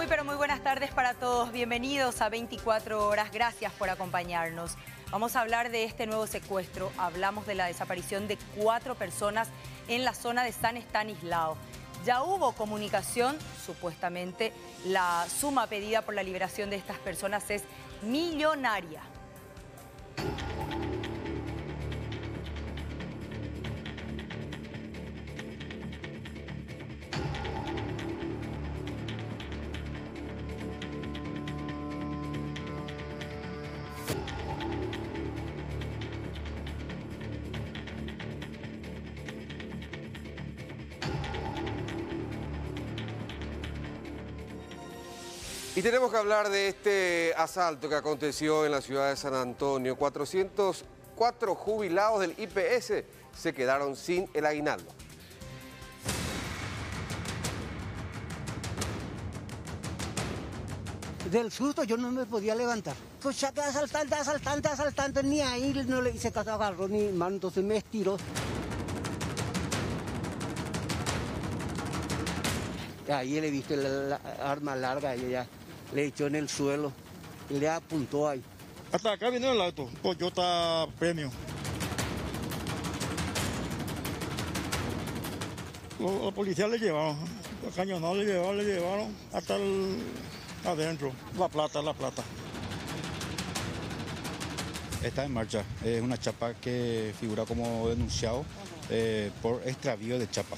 Pero muy buenas tardes para todos. Bienvenidos a 24 horas. Gracias por acompañarnos. Vamos a hablar de este nuevo secuestro. Hablamos de la desaparición de 4 personas en la zona de San Estanislao. Ya hubo comunicación, supuestamente la suma pedida por la liberación de estas personas es millonaria. Y tenemos que hablar de este asalto que aconteció en la ciudad de San Antonio. 404 jubilados del IPS se quedaron sin el aguinaldo. Del susto yo no me podía levantar. Pues ya que asaltante, ni ahí no le hice caso, agarró mi mano, entonces me estiró. Ahí le viste la arma larga, y ella le echó en el suelo y le apuntó ahí. Hasta acá viene el auto, Toyota Premium. Los policías le llevaron, los cañonados le llevaron hasta adentro. La plata. Está en marcha, es una chapa que figura como denunciado por extravío de chapa.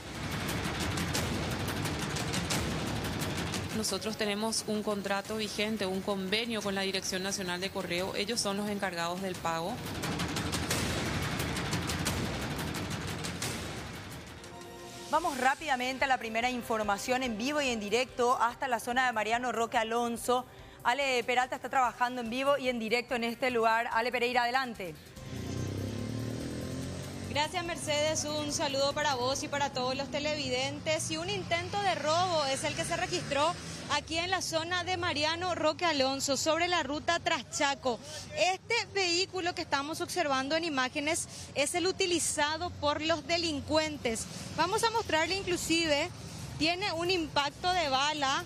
Nosotros tenemos un contrato vigente, un convenio con la Dirección Nacional de Correo. Ellos son los encargados del pago. Vamos rápidamente a la primera información en vivo y en directo hasta la zona de Mariano Roque Alonso. Ale Peralta está trabajando en vivo y en directo en este lugar. Ale Pereira, adelante. Gracias, Mercedes, un saludo para vos y para todos los televidentes. Y un intento de robo es el que se registró aquí en la zona de Mariano Roque Alonso, sobre la ruta Traschaco. Este vehículo que estamos observando en imágenes es el utilizado por los delincuentes. Vamos a mostrarle inclusive, tiene un impacto de bala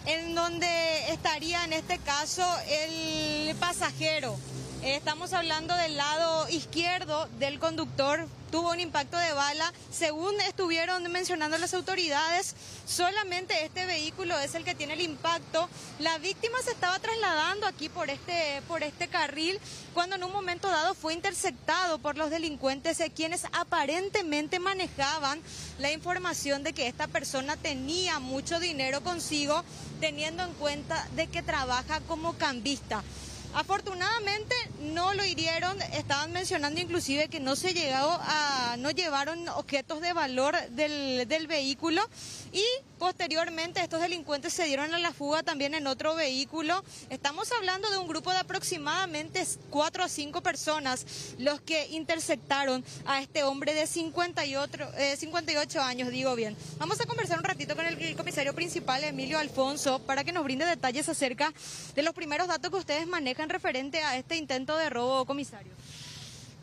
en donde estaría en este caso el pasajero. Estamos hablando del lado izquierdo del conductor, tuvo un impacto de bala. Según estuvieron mencionando las autoridades, solamente este vehículo es el que tiene el impacto. La víctima se estaba trasladando aquí por este carril cuando en un momento dado fue interceptado por los delincuentes, quienes aparentemente manejaban la información de que esta persona tenía mucho dinero consigo, teniendo en cuenta de que trabaja como cambista. Afortunadamente no lo hirieron, estaban mencionando inclusive que no llevaron objetos de valor del vehículo, y posteriormente estos delincuentes se dieron a la fuga también en otro vehículo. Estamos hablando de un grupo de aproximadamente 4 a 5 personas los que interceptaron a este hombre de 58 años, digo bien. Vamos a conversar un ratito con el comisario principal, Emilio Alfonso, para que nos brinde detalles acerca de los primeros datos que ustedes manejan referente a este intento de robo, comisario.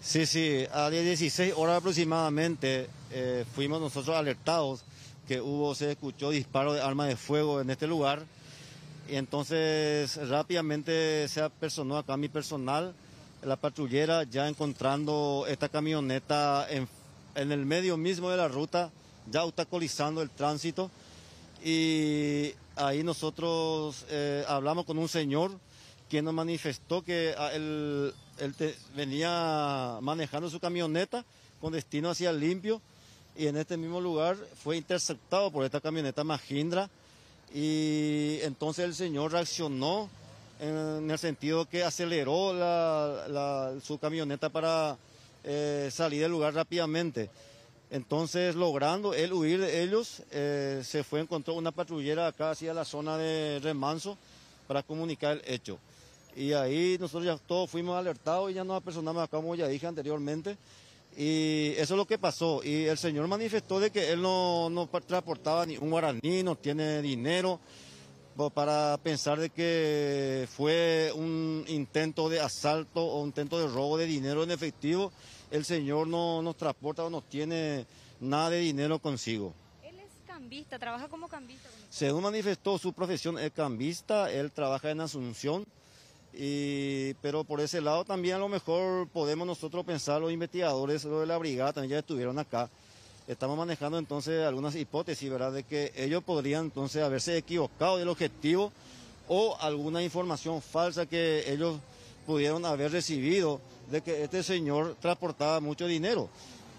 Sí, a 16 horas aproximadamente fuimos nosotros alertados que se escuchó disparo de arma de fuego en este lugar, y entonces rápidamente se apersonó acá mi personal, la patrullera, ya encontrando esta camioneta en el medio mismo de la ruta, ya obstaculizando el tránsito, y ahí nosotros hablamos con un señor quien nos manifestó que él venía manejando su camioneta con destino hacia Limpio, y en este mismo lugar fue interceptado por esta camioneta Mahindra, y entonces el señor reaccionó en el sentido que aceleró su camioneta para salir del lugar rápidamente. Entonces, logrando él huir de ellos, se encontró una patrullera acá hacia la zona de Remanso para comunicar el hecho. Y ahí nosotros ya todos fuimos alertados y ya nos apersonamos acá, como ya dije anteriormente. Y eso es lo que pasó. Y el señor manifestó de que él no transportaba ni un guaraní, no tiene dinero, para pensar de que fue un intento de asalto o un intento de robo de dinero en efectivo. El señor no nos transporta o no tiene nada de dinero consigo. Él es cambista, trabaja como cambista. Según manifestó, su profesión es cambista, él trabaja en Asunción, pero por ese lado también a lo mejor podemos nosotros pensar, los investigadores, los de la brigada también ya estuvieron acá. Estamos manejando entonces algunas hipótesis, ¿verdad?, de que ellos podrían entonces haberse equivocado del objetivo o alguna información falsa que ellos pudieron haber recibido de que este señor transportaba mucho dinero.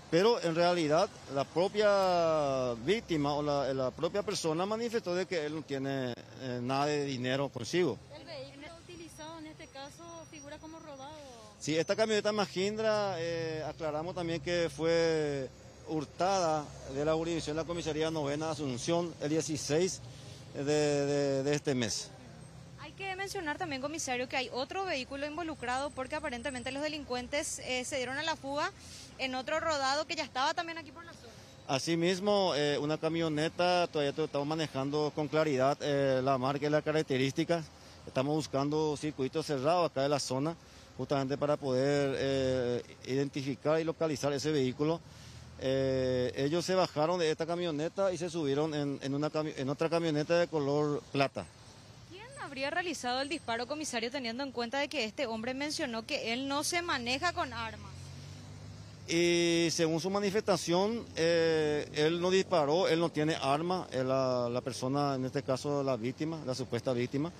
Pero en realidad la propia víctima o la propia persona manifestó de que él no tiene nada de dinero consigo. ¿El vehículo utilizado en este caso figura como robado? Sí, esta camioneta Mahindra, aclaramos también que fue hurtada de la jurisdicción de la Comisaría Novena de Asunción el 16 de este mes. Hay que mencionar también, comisario, que hay otro vehículo involucrado porque aparentemente los delincuentes se dieron a la fuga en otro rodado que ya estaba también aquí por la zona. Asimismo, una camioneta, todavía estamos manejando con claridad la marca y las características. Estamos buscando circuitos cerrados acá de la zona, justamente para poder identificar y localizar ese vehículo. Ellos se bajaron de esta camioneta y se subieron en otra camioneta de color plata. ¿Quién habría realizado el disparo, comisario, teniendo en cuenta de que este hombre mencionó que él no se maneja con armas? Y según su manifestación, él no disparó, él no tiene arma, la persona, en este caso la víctima, la supuesta víctima.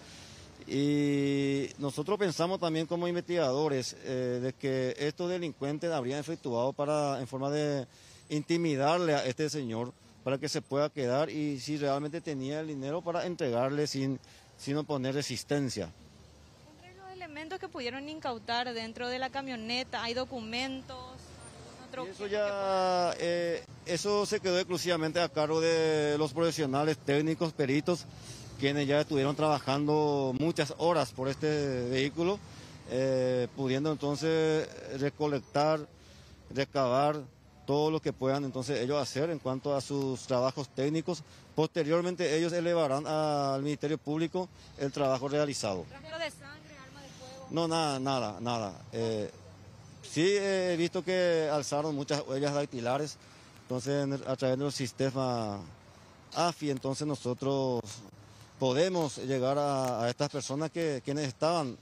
Y nosotros pensamos también como investigadores de que estos delincuentes habrían efectuado en forma de intimidarle a este señor para que se pueda quedar y si realmente tenía el dinero para entregarle sin oponer resistencia. Entre los elementos que pudieron incautar dentro de la camioneta, ¿hay documentos? Eso se quedó exclusivamente a cargo de los profesionales técnicos, peritos, quienes ya estuvieron trabajando muchas horas por este vehículo, pudiendo entonces recolectar, recabar todo lo que puedan entonces ellos hacer en cuanto a sus trabajos técnicos. Posteriormente ellos elevarán al Ministerio Público el trabajo realizado. ¿Rastro de sangre, arma de fuego? No, nada. Sí he visto que alzaron muchas huellas dactilares, entonces a través del sistema AFI, entonces nosotros podemos llegar a estas personas quienes estaban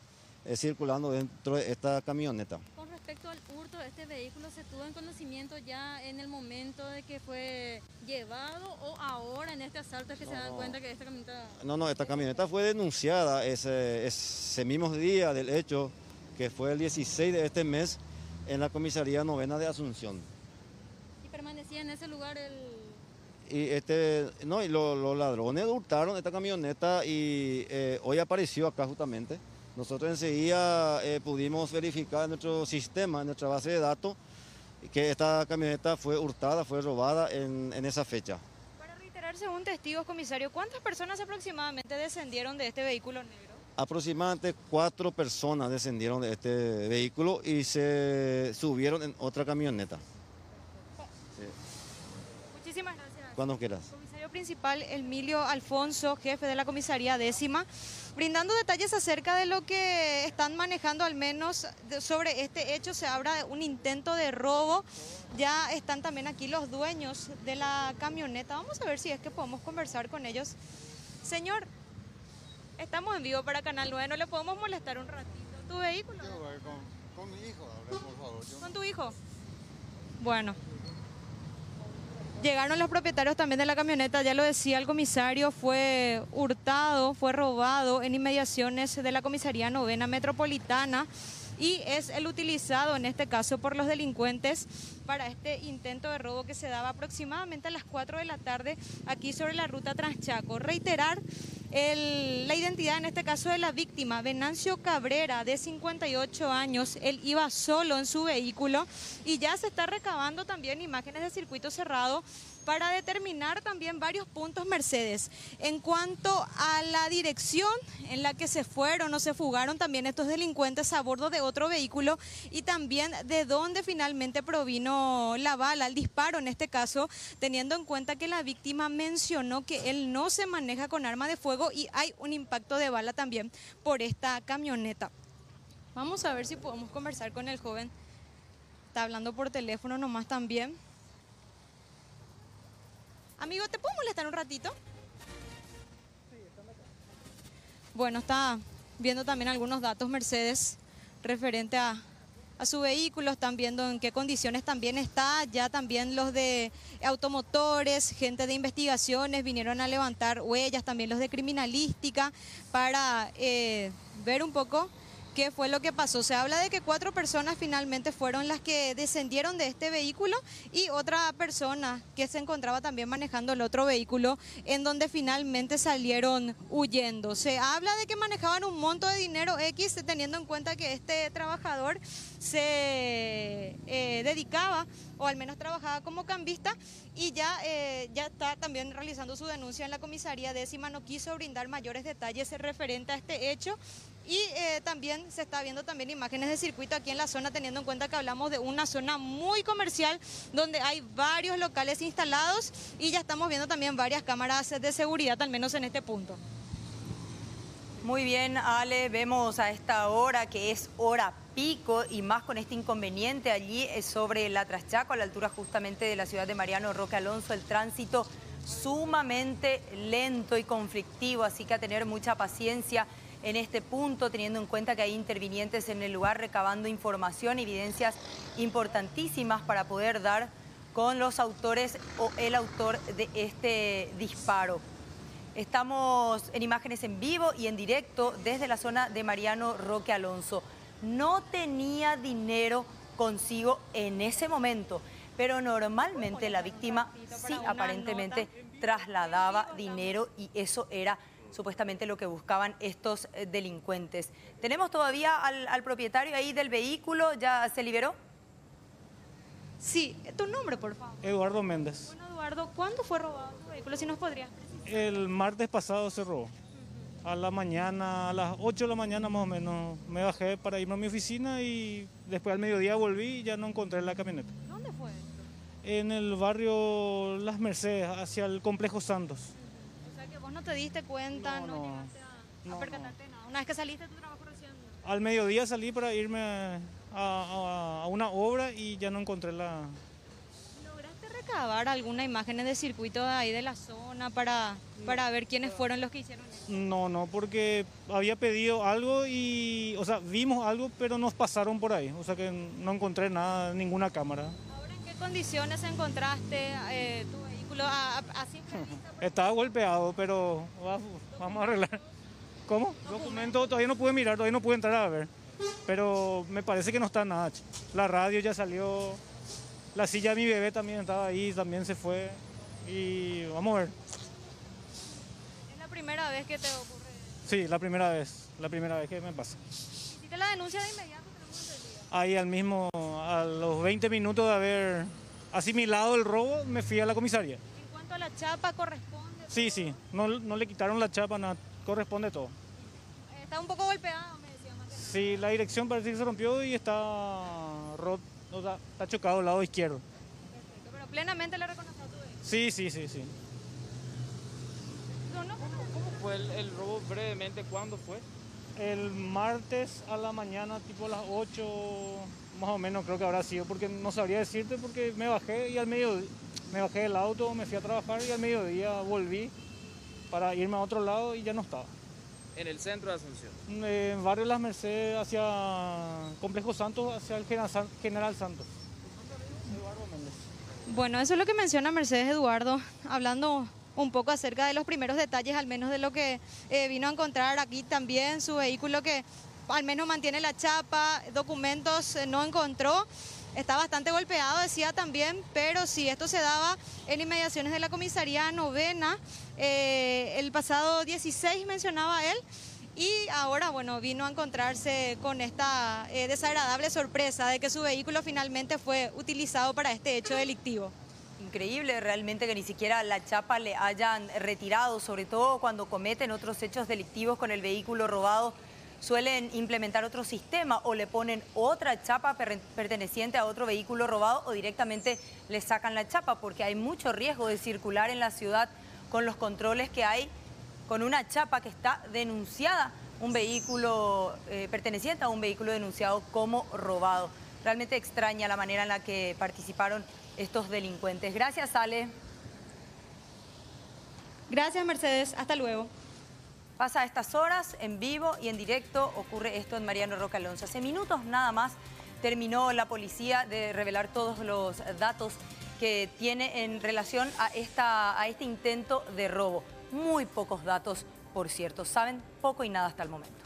circulando dentro de esta camioneta. Con respecto al hurto de este vehículo, ¿se tuvo en conocimiento ya en el momento de que fue llevado o ahora en este asalto es que se dan cuenta que esta camioneta... No, esta camioneta fue denunciada ese mismo día del hecho, que fue el 16 de este mes, en la Comisaría Novena de Asunción. ¿Y permanecía en ese lugar Y los ladrones hurtaron esta camioneta y hoy apareció acá justamente. Nosotros enseguida pudimos verificar en nuestro sistema, en nuestra base de datos, que esta camioneta fue hurtada, fue robada en esa fecha. Para reiterar, según testigos, comisario, ¿cuántas personas aproximadamente descendieron de este vehículo negro? Aproximadamente 4 personas descendieron de este vehículo y se subieron en otra camioneta. Muchísimas gracias. Cuando quieras. Comisario principal Emilio Alfonso, jefe de la comisaría 10ª, brindando detalles acerca de lo que están manejando, al menos sobre este hecho. Se habla de un intento de robo. Ya están también aquí los dueños de la camioneta. Vamos a ver si es que podemos conversar con ellos. Señor, estamos en vivo para Canal 9, ¿no le podemos molestar un ratito? ¿Tu vehículo? Con mi hijo, por favor. ¿Con tu hijo? Bueno. Llegaron los propietarios también de la camioneta, ya lo decía el comisario, fue hurtado, fue robado en inmediaciones de la Comisaría Novena Metropolitana y es el utilizado en este caso por los delincuentes para este intento de robo que se daba aproximadamente a las 4 de la tarde aquí sobre la ruta Transchaco. Reiterar la identidad en este caso de la víctima, Venancio Cabrera, de 58 años. Él iba solo en su vehículo y ya se está recabando también imágenes de circuito cerrado para determinar también varios puntos Mercedes. En cuanto a la dirección en la que se fueron o se fugaron también estos delincuentes a bordo de otro vehículo y también de dónde finalmente provino la bala, el disparo en este caso, teniendo en cuenta que la víctima mencionó que él no se maneja con arma de fuego y hay un impacto de bala también por esta camioneta. Vamos a ver si podemos conversar con el joven. Está hablando por teléfono nomás también. Amigo, ¿te puedo molestar un ratito? Bueno, está viendo también algunos datos Mercedes referente a su vehículo, están viendo en qué condiciones también está, ya también los de automotores, gente de investigaciones vinieron a levantar huellas, también los de criminalística para ver un poco qué fue lo que pasó. Se habla de que 4 personas finalmente fueron las que descendieron de este vehículo y otra persona que se encontraba también manejando el otro vehículo en donde finalmente salieron huyendo. Se habla de que manejaban un monto de dinero X teniendo en cuenta que este trabajador se dedicaba o al menos trabajaba como cambista y ya está también realizando su denuncia en la comisaría décima. No quiso brindar mayores detalles referente a este hecho. Y también se está viendo también imágenes de circuito aquí en la zona, teniendo en cuenta que hablamos de una zona muy comercial donde hay varios locales instalados y ya estamos viendo también varias cámaras de seguridad, al menos en este punto. Muy bien, Ale, vemos a esta hora que es hora pico y más con este inconveniente allí sobre la Traschaco, a la altura justamente de la ciudad de Mariano Roque Alonso, el tránsito sumamente lento y conflictivo, así que a tener mucha paciencia en este punto, teniendo en cuenta que hay intervinientes en el lugar recabando información, evidencias importantísimas para poder dar con los autores o el autor de este disparo. Estamos en imágenes en vivo y en directo desde la zona de Mariano Roque Alonso. No tenía dinero consigo en ese momento, pero normalmente la víctima sí aparentemente trasladaba dinero y eso era supuestamente lo que buscaban estos delincuentes. ¿Tenemos todavía al propietario ahí del vehículo? ¿Ya se liberó? Sí, tu nombre, por favor. Eduardo Méndez. Bueno, Eduardo, ¿cuándo fue robado tu vehículo? Si nos podrías precisar. El martes pasado se robó. A la mañana, a las 8 de la mañana más o menos, me bajé para irme a mi oficina y después al mediodía volví y ya no encontré la camioneta. ¿Dónde fue esto? En el barrio Las Mercedes, hacia el Complejo Santos. O sea que vos no te diste cuenta, no llegaste a percatarte de nada. Una vez que saliste de tu trabajo recién. Al mediodía salí para irme a una obra y ya no encontré la... ¿Lograste recabar alguna imagen de circuito de ahí de la zona para ver quiénes fueron los que hicieron eso? No, porque había pedido algo y, o sea, vimos algo, pero nos pasaron por ahí. O sea que no encontré nada, ninguna cámara. ¿Ahora en qué condiciones encontraste tu vehículo a simple vista? Estaba golpeado, pero vamos a arreglar. ¿Cómo? Documento todavía no pude mirar, todavía no pude entrar a ver. Pero me parece que no está nada. La radio ya salió, la silla de mi bebé también estaba ahí, también se fue. Y vamos a ver. ¿Es la primera vez que te ocurre? Sí, la primera vez que me pasa. ¿Hiciste la denuncia de inmediato? Ahí a los 20 minutos de haber asimilado el robo, me fui a la comisaría. En cuanto a la chapa, ¿corresponde? Sí, no le quitaron la chapa, nada, corresponde todo. Está un poco golpeado, me decía más. Sí, la dirección parece que se rompió y está roto, o sea, está chocado al lado izquierdo. Perfecto, pero plenamente le reconoció a tu vehículo. Sí. ¿Cómo fue el robo brevemente? ¿Cuándo fue? El martes a la mañana, tipo a las 8, más o menos creo que habrá sido, porque no sabría decirte porque me bajé y al mediodía, me bajé del auto, me fui a trabajar y al mediodía volví para irme a otro lado y ya no estaba. ¿En el centro de Asunción? En barrio Las Mercedes, hacia Complejo Santos, hacia el General Santos. Eduardo Méndez. Bueno, eso es lo que menciona Mercedes Eduardo, hablando un poco acerca de los primeros detalles, al menos de lo que vino a encontrar aquí también, su vehículo que al menos mantiene la chapa, documentos no encontró, está bastante golpeado, decía también, pero sí, esto se daba en inmediaciones de la comisaría novena, el pasado 16 mencionaba él, y ahora, bueno, vino a encontrarse con esta desagradable sorpresa de que su vehículo finalmente fue utilizado para este hecho delictivo. Increíble realmente que ni siquiera la chapa le hayan retirado, sobre todo cuando cometen otros hechos delictivos con el vehículo robado. Suelen implementar otro sistema o le ponen otra chapa perteneciente a otro vehículo robado o directamente le sacan la chapa porque hay mucho riesgo de circular en la ciudad con los controles que hay con una chapa que está denunciada, un vehículo perteneciente a un vehículo denunciado como robado. Realmente extraña la manera en la que participaron estos delincuentes. Gracias, Ale. Gracias, Mercedes. Hasta luego. Pasa a estas horas, en vivo y en directo, ocurre esto en Mariano Roque Alonso. Hace minutos nada más terminó la policía de revelar todos los datos que tiene en relación a este intento de robo. Muy pocos datos, por cierto. Saben poco y nada hasta el momento.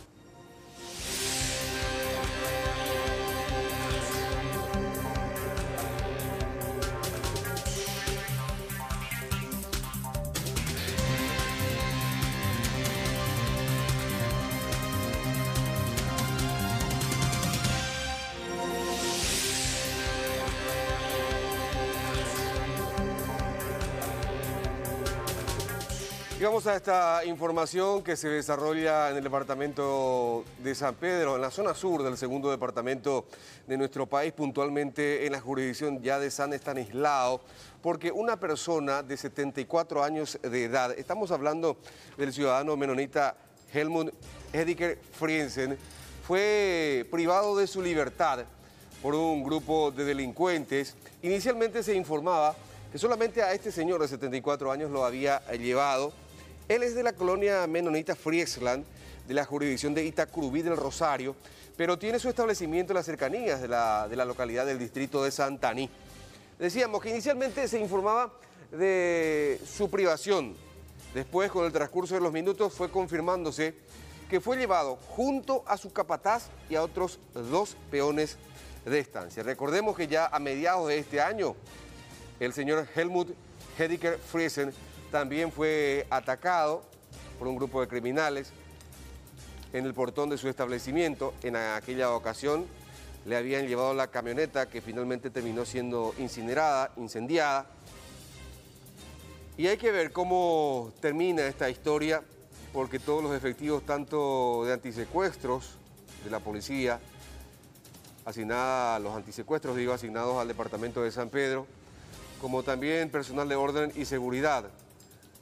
Y vamos a esta información que se desarrolla en el departamento de San Pedro, en la zona sur del segundo departamento de nuestro país, puntualmente en la jurisdicción ya de San Estanislao, porque una persona de 74 años de edad, estamos hablando del ciudadano menonita Helmut Hediker Friesen, fue privado de su libertad por un grupo de delincuentes. Inicialmente se informaba que solamente a este señor de 74 años lo había llevado. Él es de la colonia menonita Friesland, de la jurisdicción de Itacurubí del Rosario, pero tiene su establecimiento en las cercanías de la localidad del distrito de Santaní. Decíamos que inicialmente se informaba de su privación. Después, con el transcurso de los minutos, fue confirmándose que fue llevado junto a su capataz y a otros 2 peones de estancia. Recordemos que ya a mediados de este año, el señor Helmut Hediker Friesen también fue atacado por un grupo de criminales en el portón de su establecimiento. En aquella ocasión le habían llevado la camioneta que finalmente terminó siendo incendiada. Y hay que ver cómo termina esta historia, porque todos los efectivos, tanto de antisecuestros de la policía, los antisecuestros, asignados al departamento de San Pedro, como también personal de orden y seguridad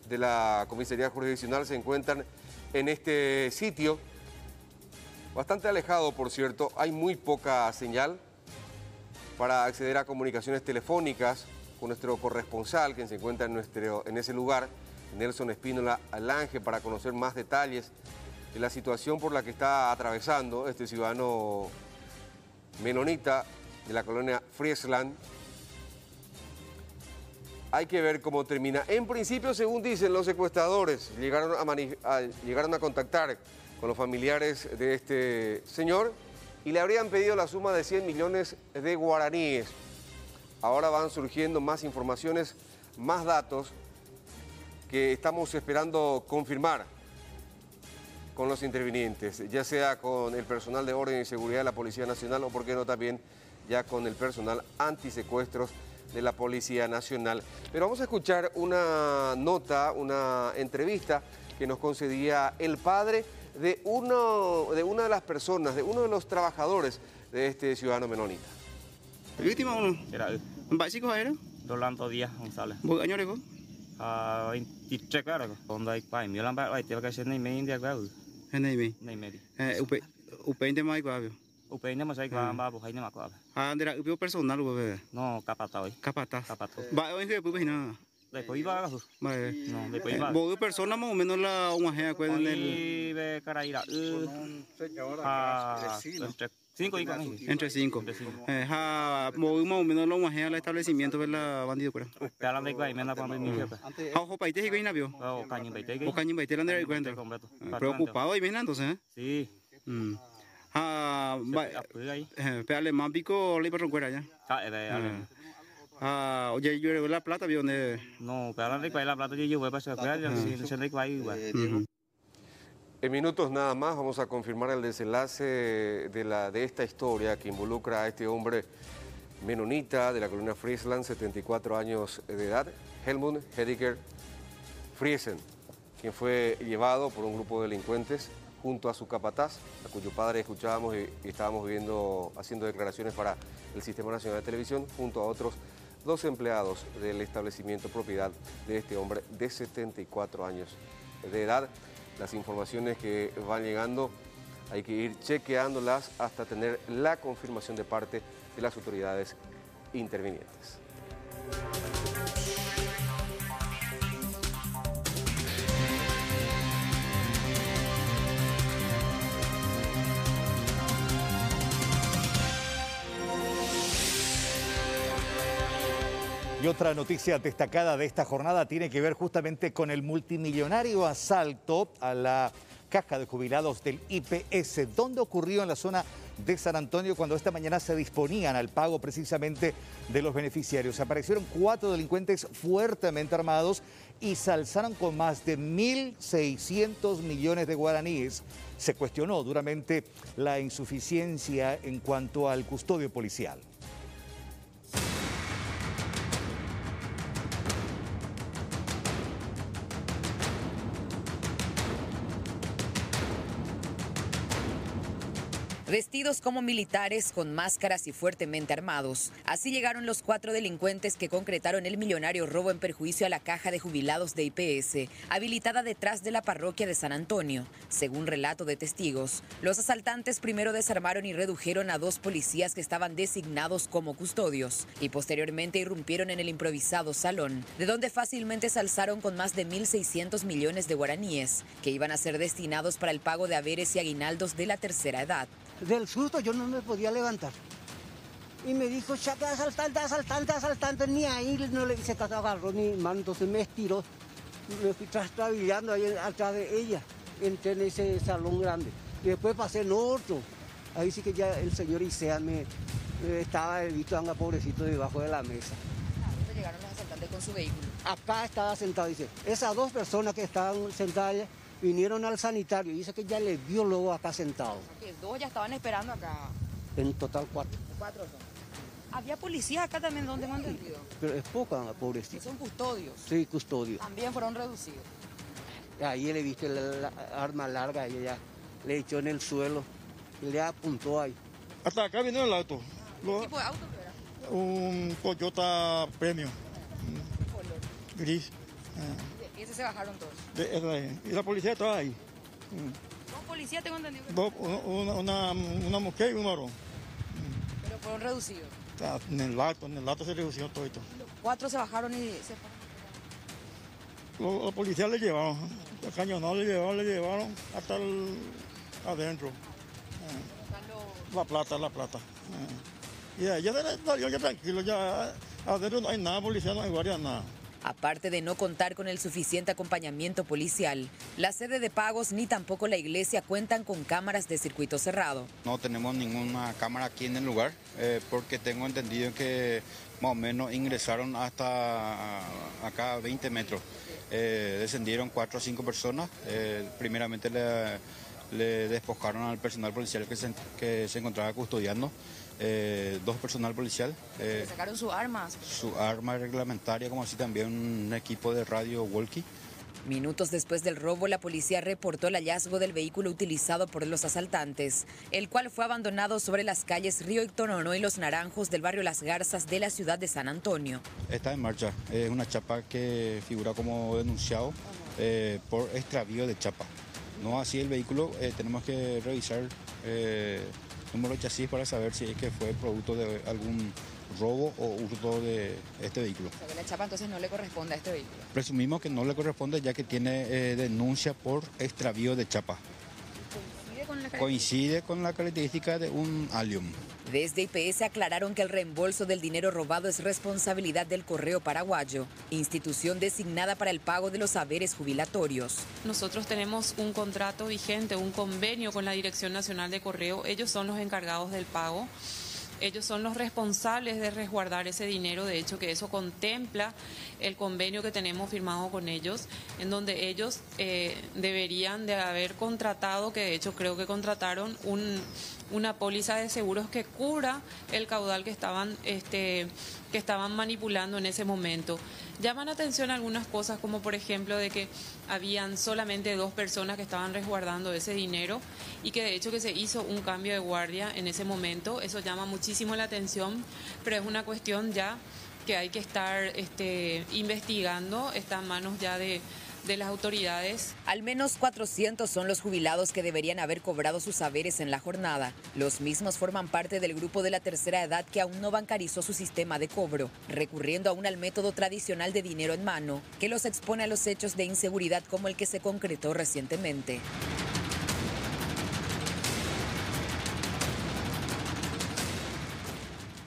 de la comisaría jurisdiccional, se encuentran en este sitio, bastante alejado, por cierto. Hay muy poca señal para acceder a comunicaciones telefónicas con nuestro corresponsal, que se encuentra en ese lugar, Nelson Espínola Lange, para conocer más detalles de la situación por la que está atravesando este ciudadano menonita de la colonia Friesland. Hay que ver cómo termina. En principio, según dicen los secuestradores, llegaron a contactar con los familiares de este señor y le habrían pedido la suma de 100 millones de guaraníes. Ahora van surgiendo más informaciones, más datos que estamos esperando confirmar con los intervinientes, ya sea con el personal de orden y seguridad de la Policía Nacional o, por qué no, también ya con el personal antisecuestros de la Policía Nacional. Pero vamos a escuchar una nota, una entrevista que nos concedía el padre de una de las personas, de uno de los trabajadores de este ciudadano menonita. El último uno. Era él. ¿Un chico era? Rolando Díaz González. ¿Vos años llegó? 23 claro. Donde hay pa, mi lamba, hay te que se nei me india claro. Nei me. Nei me. Upende mai claro. Upende mas hay claro, ba, hay nema claro. Andera, upio personal bebé. No, capataz hoy. Capataz. Capataz. Va, hoy que pues nada. Después iba a sus. No, después iba. Vos persona más o menos la una gea cuál en el ve caraira. Entre 5. Vos más o menos la una gea al establecimiento de la bandido por. Pelan de guay, mena cuando mi jefe. Ojo paite y guay vio. O caño baite. O caño baite la de cuenta. Preocupado y venando, ¿eh? Sí. Peale más pico le paso fuera ya. Oye, yo le la plata, ¿vio dónde? No, pero de la plata yo voy a pasar fuera, ya se le va igual. En minutos nada más vamos a confirmar el desenlace de esta historia que involucra a este hombre menonita de la colonia Friesland, 74 años de edad, Helmut Hediker Friesen, quien fue llevado por un grupo de delincuentes junto a su capataz, a cuyo padre escuchábamos y estábamos viendo, haciendo declaraciones para el Sistema Nacional de Televisión, junto a otros 2 empleados del establecimiento propiedad de este hombre de 74 años de edad. Las informaciones que van llegando hay que ir chequeándolas hasta tener la confirmación de parte de las autoridades intervinientes. Y otra noticia destacada de esta jornada tiene que ver justamente con el multimillonario asalto a la caja de jubilados del IPS, donde ocurrió en la zona de San Antonio cuando esta mañana se disponían al pago precisamente de los beneficiarios. Aparecieron 4 delincuentes fuertemente armados y se alzaron con más de 1.600 millones de guaraníes. Se cuestionó duramente la insuficiencia en cuanto al custodio policial. Vestidos como militares, con máscaras y fuertemente armados. Así llegaron los 4 delincuentes que concretaron el millonario robo en perjuicio a la caja de jubilados de IPS, habilitada detrás de la parroquia de San Antonio. Según relato de testigos, los asaltantes primero desarmaron y redujeron a 2 policías que estaban designados como custodios y posteriormente irrumpieron en el improvisado salón, de donde fácilmente se alzaron con más de 1.600 millones de guaraníes, que iban a ser destinados para el pago de haberes y aguinaldos de la tercera edad. Del susto yo no me podía levantar. Y me dijo, chaca, asaltante, asaltante, asaltante. Ni ahí no le hice caso, agarró mi mano, entonces me estiró. Me fui trastabillando ahí atrás de ella. Entré en ese salón grande. Y después pasé en otro. Ahí sí que ya el señor Isea me estaba visto, anga pobrecito, debajo de la mesa. ¿Dónde llegaron los asaltantes con su vehículo? Acá estaba sentado, dice. Esas 2 personas que estaban sentadas allá, vinieron al sanitario y dice que ya le vio luego acá sentado. Que 2 ya estaban esperando acá. En total 4. 4 son. Había policías acá también, donde hemos entendido. Pero es poca, pobrecita. Son custodios. Sí, custodios. También fueron reducidos. Ahí le viste la arma larga y ella le echó en el suelo y le apuntó ahí. Hasta acá vino el auto. ¿Qué tipo de auto era? Un Toyota Premium. ¿Qué color? Gris. ¿Y ese se bajaron todos? Y la policía estaba ahí. 2 policías tengo entendido. Una mujer y un varón. Pero fueron reducidos. En el acto se redució todo esto. 4 se bajaron y se fueron. Los policías le llevaron, los cañonados le llevaron hasta adentro. La plata. Y ya salió ya tranquilo, ya adentro no hay nada, policía no hay guardia, nada. Aparte de no contar con el suficiente acompañamiento policial, la sede de pagos ni tampoco la iglesia cuentan con cámaras de circuito cerrado. No tenemos ninguna cámara aquí en el lugar porque tengo entendido que más o menos ingresaron hasta acá 20 metros. Descendieron 4 o 5 personas. Primeramente le despojaron al personal policial que se encontraba custodiando. 2 personal policial. ¿Le sacaron sus armas? Su arma reglamentaria, como así también un equipo de radio walkie. Minutos después del robo, la policía reportó el hallazgo del vehículo utilizado por los asaltantes, el cual fue abandonado sobre las calles Río Ictonono y Los Naranjos del barrio Las Garzas de la ciudad de San Antonio. Está en marcha. Es una chapa que figura como denunciado por extravío de chapa. No así el vehículo, tenemos que revisar número de chasis para saber si es que fue producto de algún robo o hurto de este vehículo. O sea, que la chapa entonces no le corresponde a este vehículo. Presumimos que no le corresponde ya que tiene denuncia por extravío de chapa. Coincide con la característica de un Allium. Desde IPS aclararon que el reembolso del dinero robado es responsabilidad del Correo Paraguayo, institución designada para el pago de los haberes jubilatorios. Nosotros tenemos un contrato vigente, un convenio con la Dirección Nacional de Correo. Ellos son los encargados del pago. Ellos son los responsables de resguardar ese dinero, de hecho que eso contempla el convenio que tenemos firmado con ellos, en donde ellos deberían de haber contratado, que de hecho creo que contrataron una póliza de seguros que cubra el caudal que estaban manipulando en ese momento. Llaman la atención algunas cosas, como por ejemplo de que habían solamente 2 personas que estaban resguardando ese dinero y que de hecho que se hizo un cambio de guardia en ese momento. Eso llama muchísimo la atención, pero es una cuestión ya que hay que estar investigando, está en manos ya de las autoridades. Al menos 400 son los jubilados que deberían haber cobrado sus haberes en la jornada. Los mismos forman parte del grupo de la tercera edad que aún no bancarizó su sistema de cobro, recurriendo aún al método tradicional de dinero en mano, que los expone a los hechos de inseguridad como el que se concretó recientemente.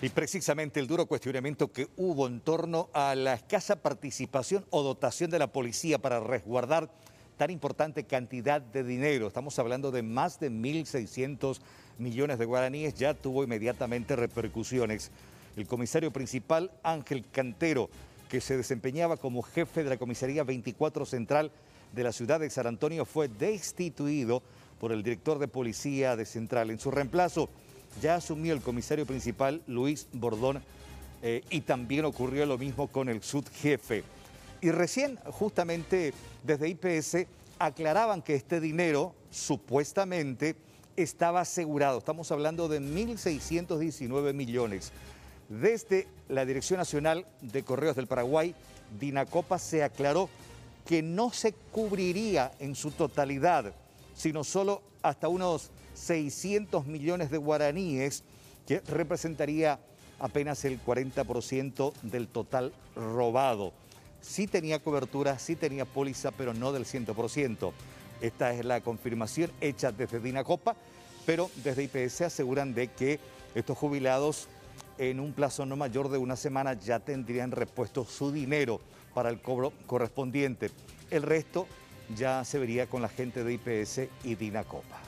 Y precisamente el duro cuestionamiento que hubo en torno a la escasa participación o dotación de la policía para resguardar tan importante cantidad de dinero, estamos hablando de más de 1.600 millones de guaraníes, ya tuvo inmediatamente repercusiones. El comisario principal, Ángel Cantero, que se desempeñaba como jefe de la comisaría 24 Central de la ciudad de San Antonio, fue destituido por el director de policía de Central. En su reemplazo ya asumió el comisario principal, Luis Bordón, y también ocurrió lo mismo con el subjefe. Y recién, justamente desde IPS, aclaraban que este dinero supuestamente estaba asegurado. Estamos hablando de 1.619 millones. Desde la Dirección Nacional de Correos del Paraguay, Dinacopa, se aclaró que no se cubriría en su totalidad, sino solo hasta unos 600 millones de guaraníes, que representaría apenas el 40% del total robado. Sí tenía cobertura, sí tenía póliza, pero no del 100%. Esta es la confirmación hecha desde Dinacopa, pero desde IPS aseguran de que estos jubilados en un plazo no mayor de una semana ya tendrían repuesto su dinero para el cobro correspondiente. El resto ya se vería con la gente de IPS y Dinacopa.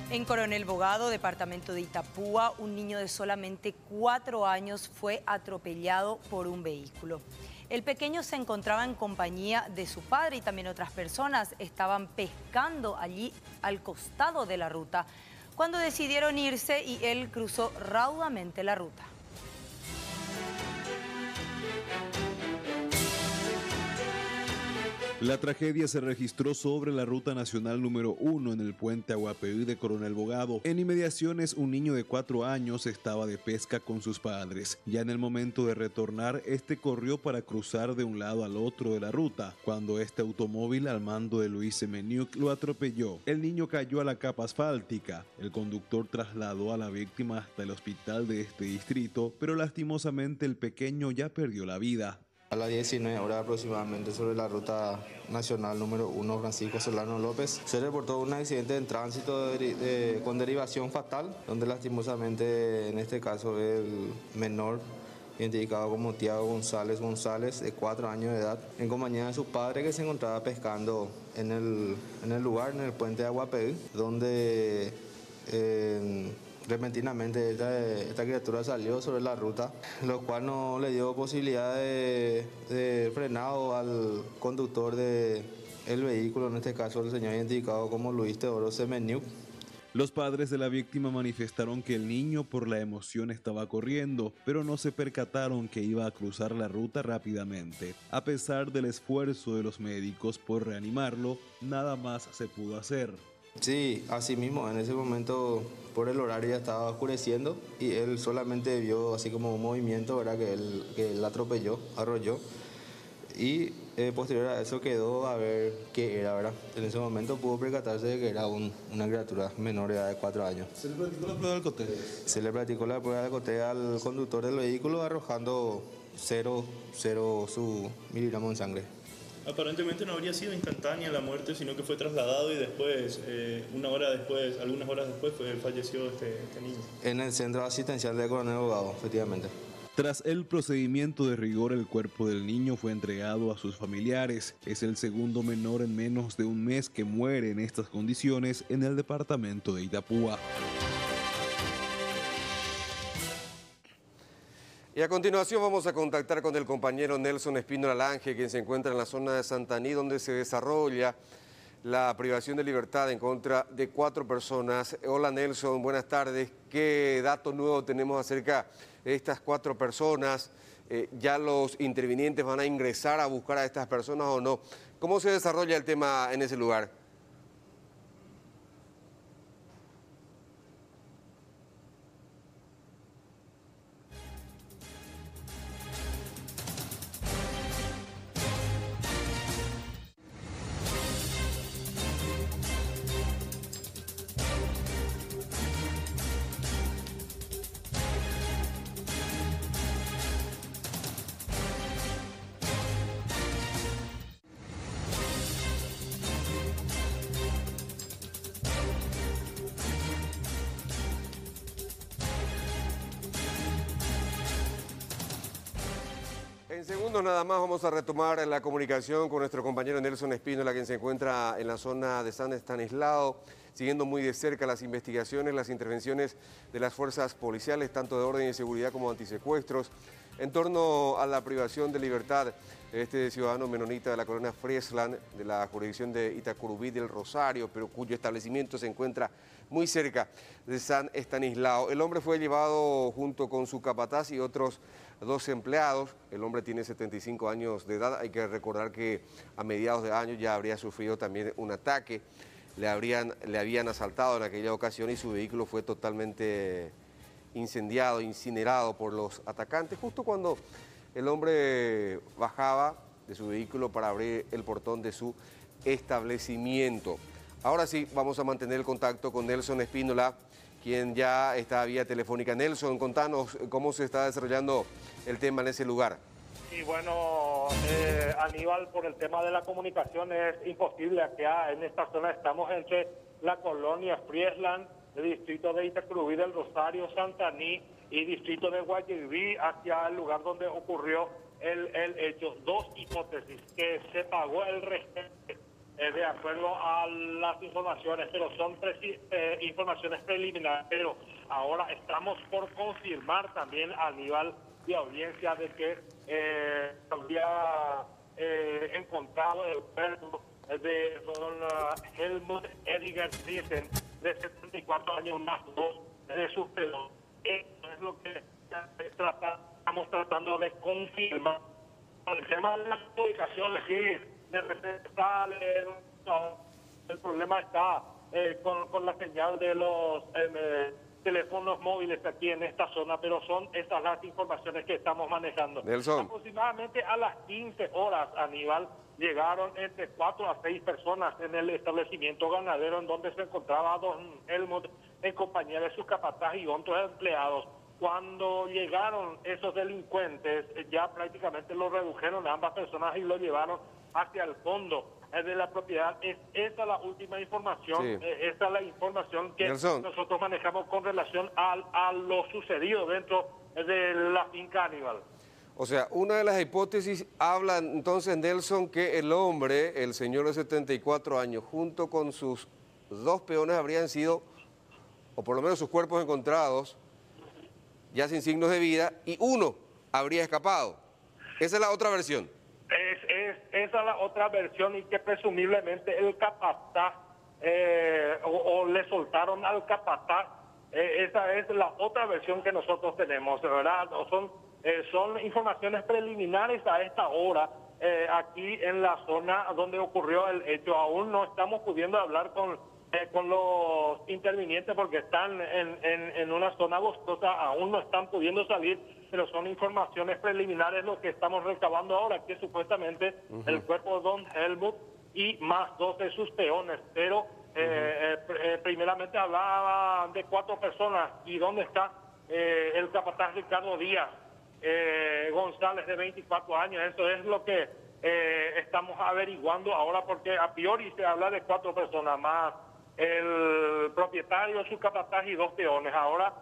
En Coronel Bogado, departamento de Itapúa, un niño de solamente 4 años fue atropellado por un vehículo. El pequeño se encontraba en compañía de su padre y también otras personas. Estaban pescando allí al costado de la ruta cuando decidieron irse y él cruzó raudamente la ruta. La tragedia se registró sobre la ruta nacional número 1 en el puente Aguapeí de Coronel Bogado. En inmediaciones, un niño de 4 años estaba de pesca con sus padres. Ya en el momento de retornar, este corrió para cruzar de un lado al otro de la ruta, cuando este automóvil al mando de Luis Semeniuk lo atropelló. El niño cayó a la capa asfáltica. El conductor trasladó a la víctima hasta el hospital de este distrito, pero lastimosamente el pequeño ya perdió la vida. A las 19 horas aproximadamente, sobre la ruta nacional número 1 Francisco Solano López, se reportó un accidente en tránsito con derivación fatal, donde lastimosamente en este caso el menor, identificado como Tiago González, de 4 años de edad, en compañía de su padre, que se encontraba pescando en el lugar, en el puente de Aguapeí, donde repentinamente esta criatura salió sobre la ruta, lo cual no le dio posibilidad de frenado al conductor del vehículo, en este caso el señor identificado como Luis Teodoro Semeniuk. Los padres de la víctima manifestaron que el niño por la emoción estaba corriendo, pero no se percataron que iba a cruzar la ruta rápidamente. A pesar del esfuerzo de los médicos por reanimarlo, nada más se pudo hacer. Sí, así mismo, en ese momento por el horario ya estaba oscureciendo y él solamente vio así como un movimiento, ¿verdad? Que él arrolló y posterior a eso quedó a ver qué era, ¿verdad? En ese momento pudo percatarse de que era una criatura menor de edad de 4 años. ¿Se le practicó la prueba del coté? Se le practicó la prueba del coté al conductor del vehículo, arrojando cero su miligramo en sangre. Aparentemente no habría sido instantánea la muerte, sino que fue trasladado y después, algunas horas después, falleció este niño. En el centro asistencial de Coronel Bogado, efectivamente. Tras el procedimiento de rigor, el cuerpo del niño fue entregado a sus familiares. Es el segundo menor en menos de un mes que muere en estas condiciones en el departamento de Itapúa. Y a continuación vamos a contactar con el compañero Nelson Espínola Lange, quien se encuentra en la zona de Santaní, donde se desarrolla la privación de libertad en contra de 4 personas. Hola Nelson, buenas tardes. ¿Qué datos nuevos tenemos acerca de estas 4 personas? ¿Ya los intervinientes van a ingresar a buscar a estas personas o no? ¿Cómo se desarrolla el tema en ese lugar? segundos nada más vamos a retomar la comunicación con nuestro compañero Nelson Espínola, quien se encuentra en la zona de San Estanislao, siguiendo muy de cerca las investigaciones, las intervenciones de las fuerzas policiales, tanto de orden y seguridad como antisecuestros, en torno a la privación de libertad de este ciudadano menonita de la colonia Friesland, de la jurisdicción de Itacurubí del Rosario, pero cuyo establecimiento se encuentra muy cerca de San Estanislao. El hombre fue llevado junto con su capataz y otros 2 empleados. El hombre tiene 75 años de edad. Hay que recordar que a mediados de año ya habría sufrido también un ataque. Le habían asaltado en aquella ocasión y su vehículo fue totalmente incendiado, incinerado por los atacantes, justo cuando el hombre bajaba de su vehículo para abrir el portón de su establecimiento. Ahora sí, vamos a mantener el contacto con Nelson Espínola, quien ya está vía telefónica. Nelson, contanos cómo se está desarrollando el tema en ese lugar. Y bueno, Aníbal, por el tema de la comunicación es imposible. Acá en esta zona estamos entre la colonia Friesland, el distrito de Itacurubí del Rosario, Santaní y distrito de Guayaquil, hacia el lugar donde ocurrió el hecho. 2 hipótesis: que se pagó el rescate de acuerdo a las informaciones, pero son informaciones preliminares. Pero ahora estamos por confirmar también a nivel de audiencia de que había encontrado el cuerpo de don Helmut Ediger Friesen, de 74 años, más 2 de sus pelos. Eso es lo que estamos tratando de confirmar. El tema de la comunicación, sí, de repente sale, no, el problema está con la señal de los teléfonos móviles aquí en esta zona, pero son estas las informaciones que estamos manejando. Nelson. Aproximadamente a las 15 horas, Aníbal, llegaron entre 4 a 6 personas en el establecimiento ganadero en donde se encontraba don Helmut en compañía de sus capataz y otros empleados. Cuando llegaron esos delincuentes, ya prácticamente lo redujeron a ambas personas y lo llevaron hacia el fondo de la propiedad. Esa es la última información, sí. Esa es la información que Nelson. nosotros manejamos con relación a lo sucedido dentro de la finca, Aníbal. O sea, una de las hipótesis habla entonces, Nelson, que el hombre, el señor de 74 años, junto con sus 2 peones habrían sido, o por lo menos sus cuerpos encontrados, ya sin signos de vida, y uno habría escapado. Esa es la otra versión. Esa es la otra versión, y que presumiblemente el capataz o le soltaron al capataz. Esa es la otra versión que nosotros tenemos, ¿verdad? Son informaciones preliminares a esta hora aquí en la zona donde ocurrió el hecho. Aún no estamos pudiendo hablar con los intervinientes porque están en una zona boscosa, aún no están pudiendo salir, pero son informaciones preliminares lo que estamos recabando ahora, que supuestamente el cuerpo de don Helmut y más 2 de sus peones, pero primeramente hablaba de 4 personas. ¿Y dónde está el capataz Ricardo Díaz González, de 24 años? Eso es lo que estamos averiguando ahora, porque a priori se habla de 4 personas más el propietario, su capataz y 2 peones. Ahora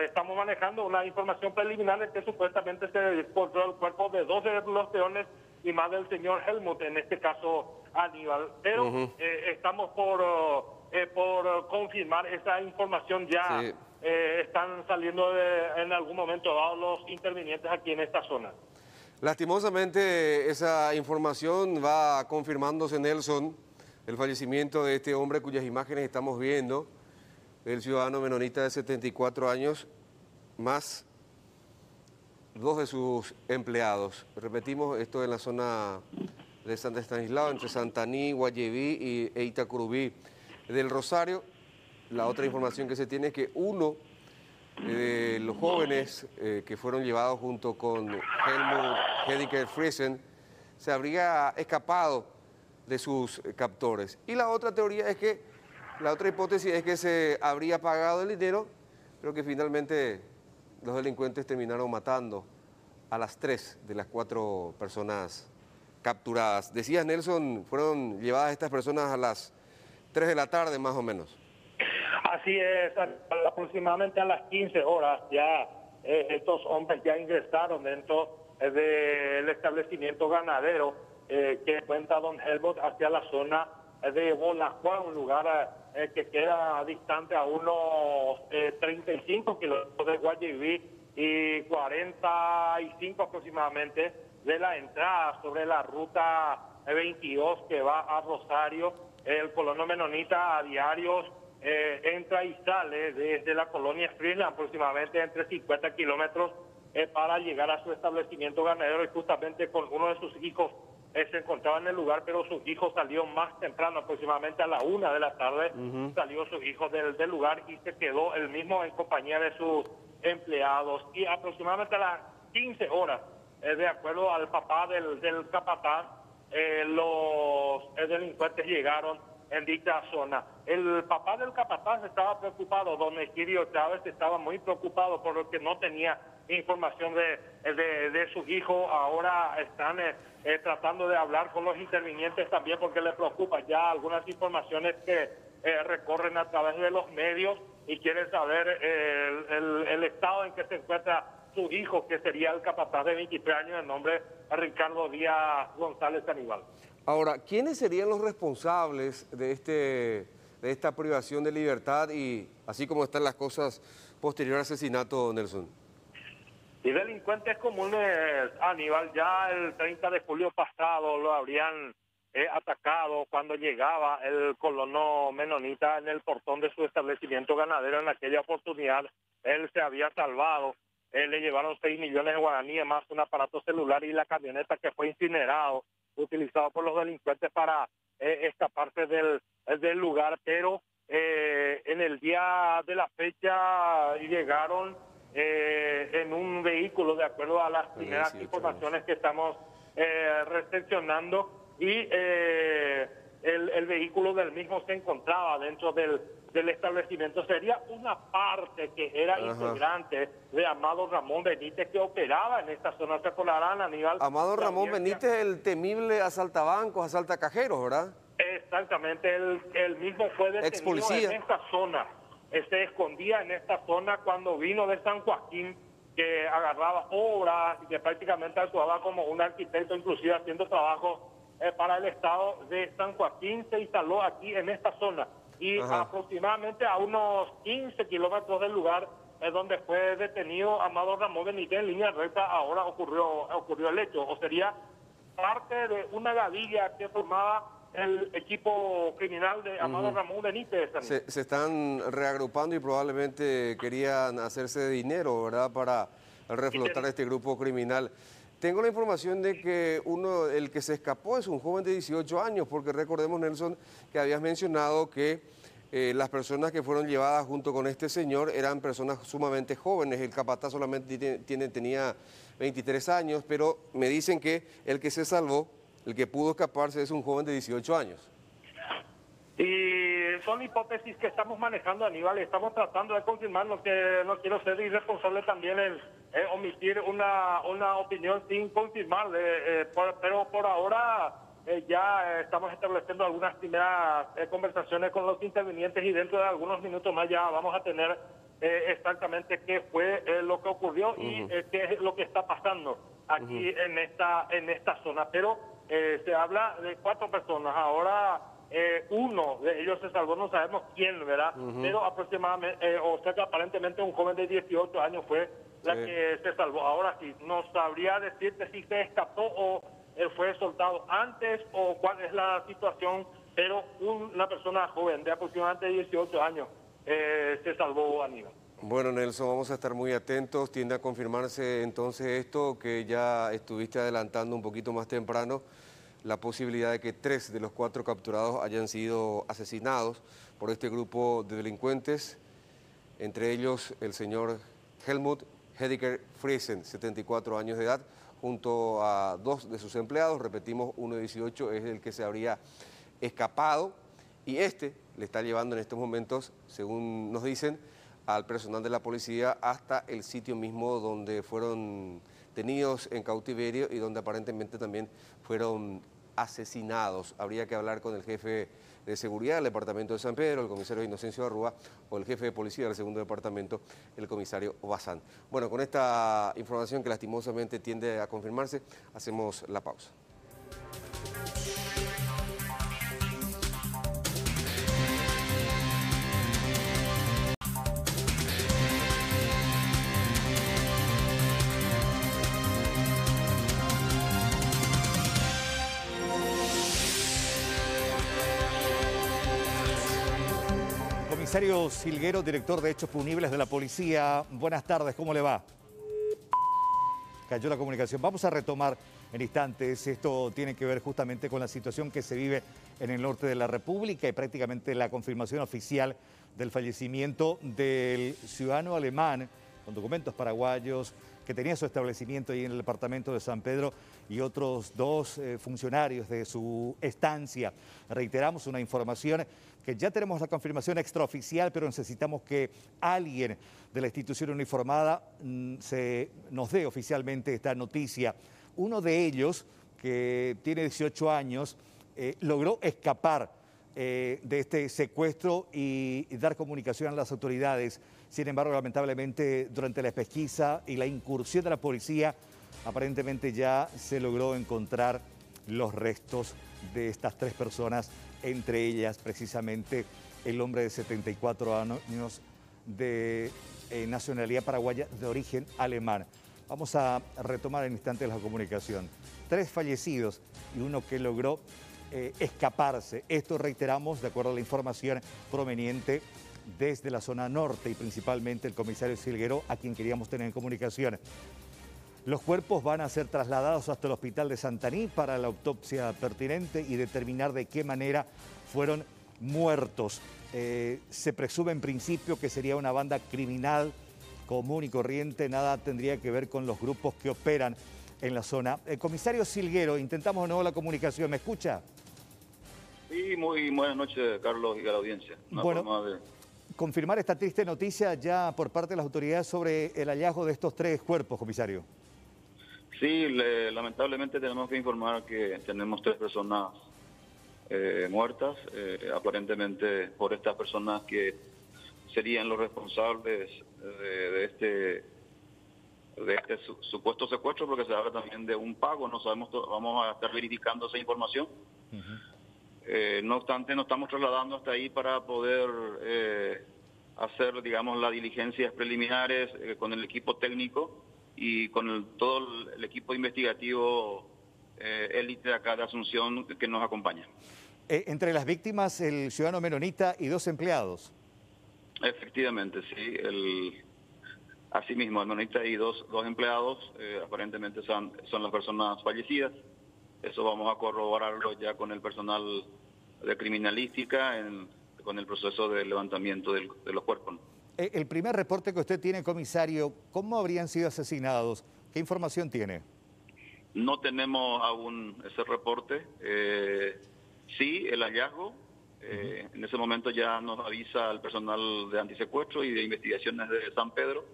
estamos manejando una información preliminar de que supuestamente se encontró el cuerpo de 2 de los peones y más del señor Helmut, en este caso Aníbal. Pero estamos por confirmar esa información ya. Sí. Están saliendo en algún momento dado los intervinientes aquí en esta zona. Lastimosamente esa información va confirmándose, Nelson, el fallecimiento de este hombre cuyas imágenes estamos viendo, el ciudadano menonita de 74 años, más 2 de sus empleados. Repetimos, esto en la zona de San Estanislao, entre Santaní, Guayaquil e Itacurubí del Rosario. La otra información que se tiene es que uno de los jóvenes que fueron llevados junto con Helmut Ediger Friesen se habría escapado de sus captores. Y la otra teoría es que, la otra hipótesis es que se habría pagado el dinero, pero que finalmente los delincuentes terminaron matando a las 3 de las 4 personas capturadas. Decías, Nelson, fueron llevadas estas personas a las 3 de la tarde más o menos. Así es, aproximadamente a las 15 horas ya estos hombres ya ingresaron dentro del establecimiento ganadero que cuenta don Helmut hacia la zona de Bolajua, un lugar que queda distante a unos 35 kilómetros de Guayiví y 45 aproximadamente de la entrada sobre la ruta 22 que va a Rosario. El colono menonita a diarios entra y sale desde la colonia Freeland aproximadamente entre 50 kilómetros para llegar a su establecimiento ganadero, y justamente con uno de sus hijos se encontraba en el lugar, pero su hijo salió más temprano, aproximadamente a la 1 de la tarde, salió su hijo del lugar y se quedó él mismo en compañía de sus empleados. Y aproximadamente a las 15 horas, de acuerdo al papá del capataz, los delincuentes llegaron en dicha zona. El papá del capataz estaba preocupado, don Egidio Chávez estaba muy preocupado por lo que no tenía información de su hijo. Ahora están tratando de hablar con los intervinientes también porque le preocupa ya algunas informaciones que recorren a través de los medios y quieren saber el estado en que se encuentra su hijo, que sería el capataz de 23 años de nombre Ricardo Díaz González Aníbal. Ahora, ¿quiénes serían los responsables de esta privación de libertad y así como están las cosas posterior al asesinato, Nelson? Y delincuentes comunes, Aníbal, ya el 30 de julio pasado lo habrían atacado cuando llegaba el colono menonita en el portón de su establecimiento ganadero. En aquella oportunidad él se había salvado, le llevaron 6 millones de guaraníes más un aparato celular y la camioneta que fue incinerado, utilizado por los delincuentes para escaparse del lugar, pero en el día de la fecha llegaron en un vehículo, de acuerdo a las primeras informaciones que estamos recepcionando, y el vehículo del mismo se encontraba dentro del establecimiento. Sería una parte que era integrante de Amado Ramón Benítez, que operaba en esta zona. ¿Se acordarán, Aníbal? Amado Ramón Benítez, el temible asaltabancos, asaltacajeros, ¿verdad? Exactamente, él mismo fue detenido en esta zona. Se escondía en esta zona cuando vino de San Joaquín, que agarraba obras y que prácticamente actuaba como un arquitecto, inclusive haciendo trabajo para el estado de San Joaquín. Se instaló aquí en esta zona y aproximadamente a unos 15 kilómetros del lugar es donde fue detenido Amado Ramón Benítez en línea recta. Ahora ocurrió el hecho, o sería parte de una gavilla que formaba el equipo criminal de Amado Ramón Benítez. Se están reagrupando y probablemente querían hacerse de dinero, ¿verdad?, para reflotar este grupo criminal. Tengo la información de que el que se escapó es un joven de 18 años, porque recordemos, Nelson, que habías mencionado que las personas que fueron llevadas junto con este señor eran personas sumamente jóvenes. El capataz solamente tenía 23 años, pero me dicen que el que se salvó, el que pudo escaparse, es un joven de 18 años. Y son hipótesis que estamos manejando, Aníbal, y estamos tratando de confirmar. Lo que no quiero ser irresponsable también en omitir una opinión sin confirmar, pero por ahora ya estamos estableciendo algunas primeras conversaciones con los intervinientes, y dentro de algunos minutos más ya vamos a tener exactamente qué fue lo que ocurrió y qué es lo que está pasando aquí en esta zona. Pero se habla de 4 personas. Ahora uno de ellos se salvó, no sabemos quién, ¿verdad? Pero aproximadamente, o sea que aparentemente un joven de 18 años fue la que se salvó. Ahora sí, no sabría decirte si se escapó o fue soltado antes o cuál es la situación, pero una persona joven de aproximadamente 18 años se salvó, Aníbal. Bueno, Nelson, vamos a estar muy atentos. Tiende a confirmarse entonces esto que ya estuviste adelantando un poquito más temprano, la posibilidad de que 3 de los 4 capturados hayan sido asesinados por este grupo de delincuentes, entre ellos el señor Helmut Hediker Friesen, 74 años de edad, junto a 2 de sus empleados. Repetimos, uno de 18 es el que se habría escapado, y este le está llevando en estos momentos, según nos dicen, al personal de la policía hasta el sitio mismo donde fueron tenidos en cautiverio y donde aparentemente también fueron asesinados. Habría que hablar con el jefe de seguridad del departamento de San Pedro, el comisario Inocencio Arrúa, o el jefe de policía del segundo departamento, el comisario Bazán. Bueno, con esta información que lastimosamente tiende a confirmarse, hacemos la pausa. Comisario Silguero, director de Hechos Punibles de la Policía. Buenas tardes, ¿cómo le va? Cayó la comunicación. Vamos a retomar en instantes. Esto tiene que ver justamente con la situación que se vive en el norte de la República y prácticamente la confirmación oficial del fallecimiento del ciudadano alemán con documentos paraguayos que tenía su establecimiento ahí en el departamento de San Pedro y otros dos funcionarios de su estancia. Reiteramos una información que ya tenemos la confirmación extraoficial, pero necesitamos que alguien de la institución uniformada nos dé oficialmente esta noticia. Uno de ellos, que tiene 18 años, logró escapar de este secuestro y dar comunicación a las autoridades. Sin embargo, lamentablemente, durante la pesquisa y la incursión de la policía, aparentemente ya se logró encontrar los restos de estas tres personas, entre ellas precisamente el hombre de 74 años de nacionalidad paraguaya de origen alemán. Vamos a retomar en instantes la comunicación. 3 fallecidos y uno que logró escaparse. Esto, reiteramos, de acuerdo a la información proveniente desde la zona norte y principalmente el comisario Silguero, a quien queríamos tener en comunicación. Los cuerpos van a ser trasladados hasta el hospital de Santaní para la autopsia pertinente y determinar de qué manera fueron muertos. Se presume en principio que sería una banda criminal común y corriente, nada tendría que ver con los grupos que operan en la zona. Comisario Silguero, intentamos de nuevo la comunicación, ¿me escucha? Sí, muy buenas noches, Carlos, y a la audiencia. Confirmar esta triste noticia ya por parte de las autoridades sobre el hallazgo de estos 3 cuerpos, comisario. Sí, lamentablemente tenemos que informar que tenemos 3 personas muertas, aparentemente por estas personas que serían los responsables de este supuesto secuestro, porque se habla también de un pago. No sabemos, vamos a estar verificando esa información. No obstante, nos estamos trasladando hasta ahí para poder hacer, digamos, las diligencias preliminares con el equipo técnico y con todo el equipo investigativo élite acá de Asunción que nos acompaña. Entre las víctimas, el ciudadano menonita y 2 empleados. Efectivamente, sí. Así mismo, el menonita y dos empleados aparentemente son las personas fallecidas. Eso vamos a corroborarlo ya con el personal de criminalística con el proceso de levantamiento de los cuerpos. El primer reporte que usted tiene, comisario, ¿cómo habrían sido asesinados? ¿Qué información tiene? No tenemos aún ese reporte. Sí, el hallazgo. En ese momento ya nos avisa el personal de antisecuestro y de investigaciones de San Pedro.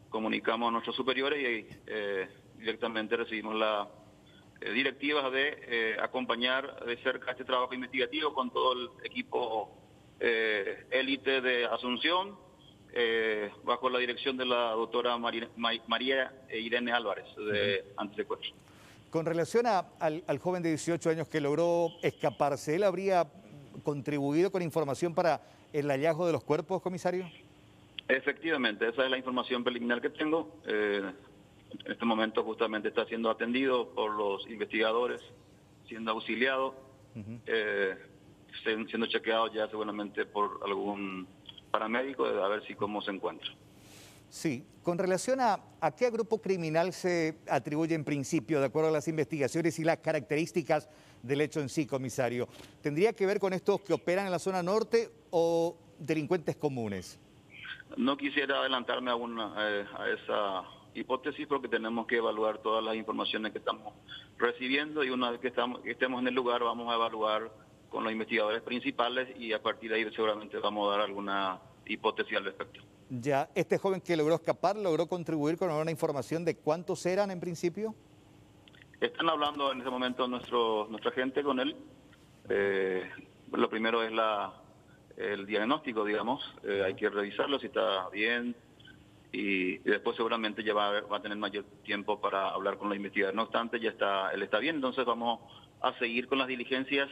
Comunicamos a nuestros superiores y directamente recibimos las directivas de acompañar de cerca este trabajo investigativo con todo el equipo élite de Asunción, bajo la dirección de la doctora María Irene Álvarez de Antisecuestro. Con relación al joven de 18 años que logró escaparse, ¿él habría contribuido con información para el hallazgo de los cuerpos, comisario? Efectivamente, esa es la información preliminar que tengo. En este momento justamente está siendo atendido por los investigadores, siendo auxiliado, siendo chequeado ya seguramente por algún paramédico, a ver si cómo se encuentra. Sí, con relación a qué grupo criminal se atribuye en principio, de acuerdo a las investigaciones y las características del hecho en sí, comisario, ¿tendría que ver con estos que operan en la zona norte o delincuentes comunes? No quisiera adelantarme a esa hipótesis porque tenemos que evaluar todas las informaciones que estamos recibiendo y una vez que estemos en el lugar vamos a evaluar con los investigadores principales y a partir de ahí seguramente vamos a dar alguna hipótesis al respecto. Ya, ¿este joven que logró escapar logró contribuir con alguna información de cuántos eran en principio? Están hablando en ese momento nuestra gente con él. Lo primero es el diagnóstico, digamos. Hay que revisarlo si está bien y después seguramente ya va a tener mayor tiempo para hablar con la investigadora. No obstante, él está bien, entonces vamos a seguir con las diligencias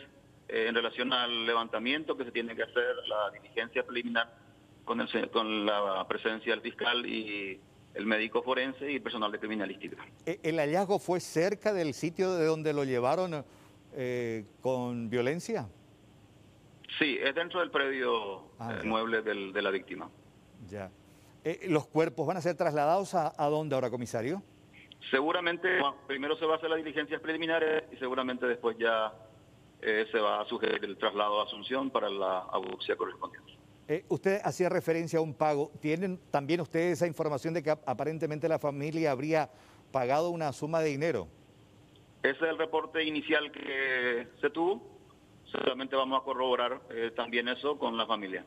en relación al levantamiento que se tiene que hacer, la diligencia preliminar con la presencia del fiscal y el médico forense y personal de criminalística. ¿El hallazgo fue cerca del sitio de donde lo llevaron con violencia? Sí, es dentro del predio mueble de la víctima. Ya. ¿Los cuerpos van a ser trasladados a dónde ahora, comisario? Seguramente primero se va a hacer las diligencias preliminares y seguramente después ya se va a sugerir el traslado a Asunción para la autopsia correspondiente. Usted hacía referencia a un pago. ¿Tienen también ustedes esa información de que aparentemente la familia habría pagado una suma de dinero? Ese es el reporte inicial que se tuvo. Seguramente vamos a corroborar también eso con la familia.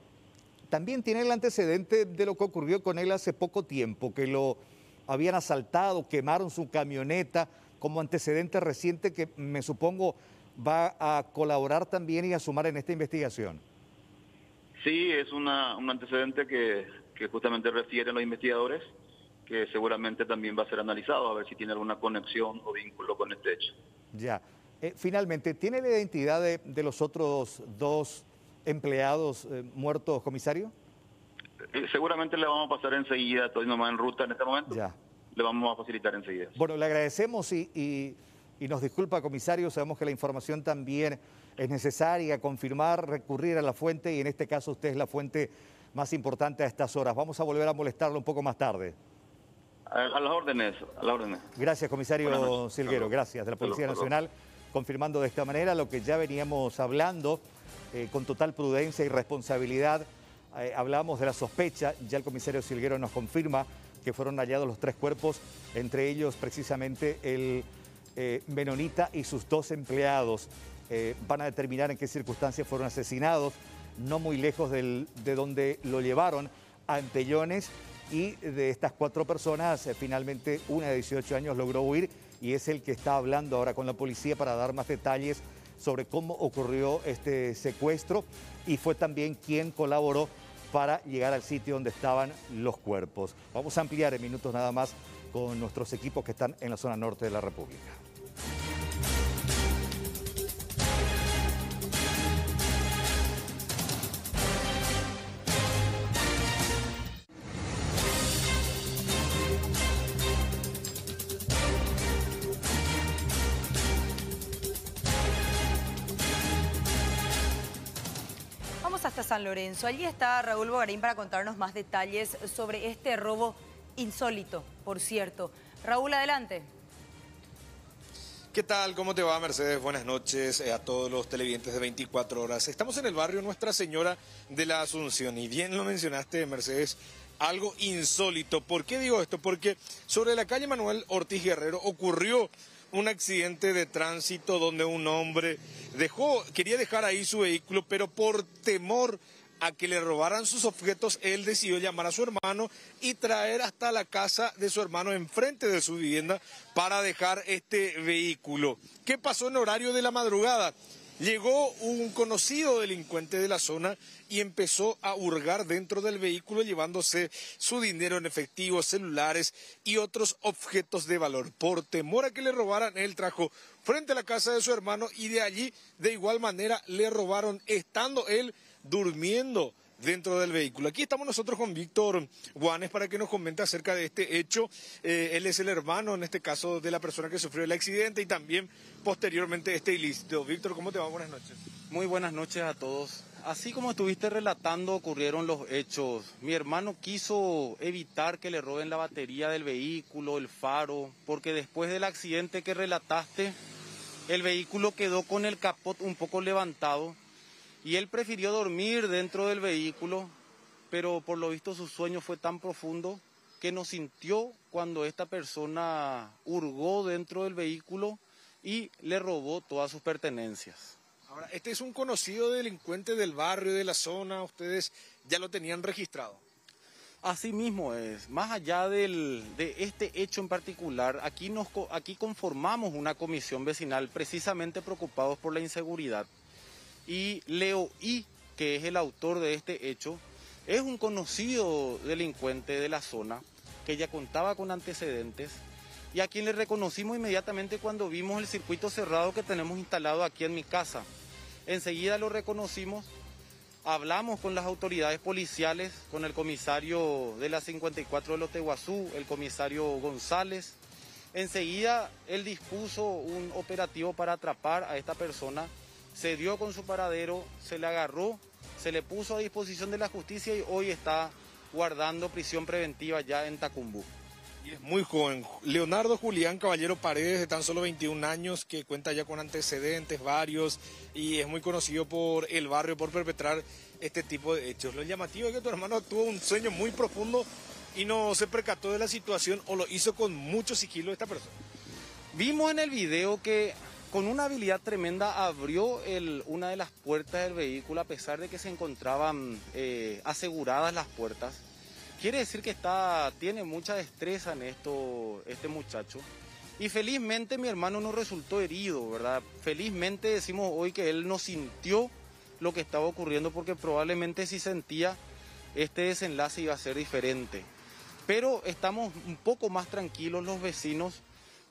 También tiene el antecedente de lo que ocurrió con él hace poco tiempo, que lo habían asaltado, quemaron su camioneta, como antecedente reciente que me supongo va a colaborar también y a sumar en esta investigación. Sí, es un antecedente que justamente refieren los investigadores, que seguramente también va a ser analizado a ver si tiene alguna conexión o vínculo con este hecho. Ya. Finalmente, ¿tiene la identidad de los otros dos empleados muertos, comisario? Seguramente le vamos a pasar enseguida, estoy nomás en ruta en este momento. Ya. Le vamos a facilitar enseguida. Bueno, le agradecemos y nos disculpa, comisario, sabemos que la información también es necesaria, confirmar, recurrir a la fuente y en este caso usted es la fuente más importante a estas horas. Vamos a volver a molestarlo un poco más tarde. A las órdenes, a las órdenes. Gracias, comisario Silguero, gracias, de la Policía Nacional, confirmando de esta manera lo que ya veníamos hablando con total prudencia y responsabilidad. Hablamos de la sospecha, ya el comisario Silguero nos confirma que fueron hallados los 3 cuerpos, entre ellos precisamente el menonita y sus 2 empleados. Van a determinar en qué circunstancias fueron asesinados, no muy lejos de donde lo llevaron, a Empellones, y de estas 4 personas, finalmente una de 18 años logró huir y es el que está hablando ahora con la policía para dar más detalles sobre cómo ocurrió este secuestro y fue también quien colaboró para llegar al sitio donde estaban los cuerpos. Vamos a ampliar en minutos nada más con nuestros equipos que están en la zona norte de la República. Hasta San Lorenzo. Allí está Raúl Bogarín para contarnos más detalles sobre este robo insólito, por cierto. Raúl, adelante. ¿Qué tal? ¿Cómo te va, Mercedes? Buenas noches a todos los televidentes de 24 horas. Estamos en el barrio Nuestra Señora de la Asunción y bien lo mencionaste, Mercedes, algo insólito. ¿Por qué digo esto? Porque sobre la calle Manuel Ortiz Guerrero ocurrió un accidente de tránsito donde un hombre quería dejar ahí su vehículo, pero por temor a que le robaran sus objetos, él decidió llamar a su hermano y traer hasta la casa de su hermano enfrente de su vivienda para dejar este vehículo. ¿Qué pasó en horario de la madrugada? Llegó un conocido delincuente de la zona y empezó a hurgar dentro del vehículo llevándose su dinero en efectivo, celulares y otros objetos de valor. Por temor a que le robaran, él trajo frente a la casa de su hermano y de allí de igual manera le robaron estando él durmiendo dentro del vehículo. Aquí estamos nosotros con Víctor Guanes para que nos comente acerca de este hecho. Él es el hermano, en este caso, de la persona que sufrió el accidente y también posteriormente este ilícito. Víctor, ¿cómo te va? Buenas noches. Muy buenas noches a todos. Así como estuviste relatando, ocurrieron los hechos. Mi hermano quiso evitar que le roben la batería del vehículo, el faro, porque después del accidente que relataste, el vehículo quedó con el capot un poco levantado y él prefirió dormir dentro del vehículo, pero por lo visto su sueño fue tan profundo que no sintió cuando esta persona hurgó dentro del vehículo y le robó todas sus pertenencias. Ahora, este es un conocido delincuente del barrio, de la zona, ¿ustedes ya lo tenían registrado? Así mismo es, más allá de este hecho en particular, aquí conformamos una comisión vecinal precisamente preocupados por la inseguridad. Y Leo I, que es el autor de este hecho, es un conocido delincuente de la zona que ya contaba con antecedentes y a quien le reconocimos inmediatamente cuando vimos el circuito cerrado que tenemos instalado aquí en mi casa. Enseguida lo reconocimos. Hablamos con las autoridades policiales, con el comisario de la 54 de Loteguazú, el comisario González. Enseguida él dispuso un operativo para atrapar a esta persona, se dio con su paradero, se le agarró, se le puso a disposición de la justicia y hoy está guardando prisión preventiva ya en Tacumbú. Y es muy joven. Leonardo Julián Caballero Paredes, de tan solo 21 años, que cuenta ya con antecedentes varios y es muy conocido por el barrio por perpetrar este tipo de hechos. Lo llamativo es que tu hermano tuvo un sueño muy profundo y no se percató de la situación o lo hizo con mucho sigilo esta persona. Vimos en el video que con una habilidad tremenda abrió una de las puertas del vehículo a pesar de que se encontraban aseguradas las puertas. Quiere decir que tiene mucha destreza en esto este muchacho. Y felizmente mi hermano no resultó herido, ¿verdad? Felizmente decimos hoy que él no sintió lo que estaba ocurriendo porque probablemente si sentía este desenlace iba a ser diferente. Pero estamos un poco más tranquilos los vecinos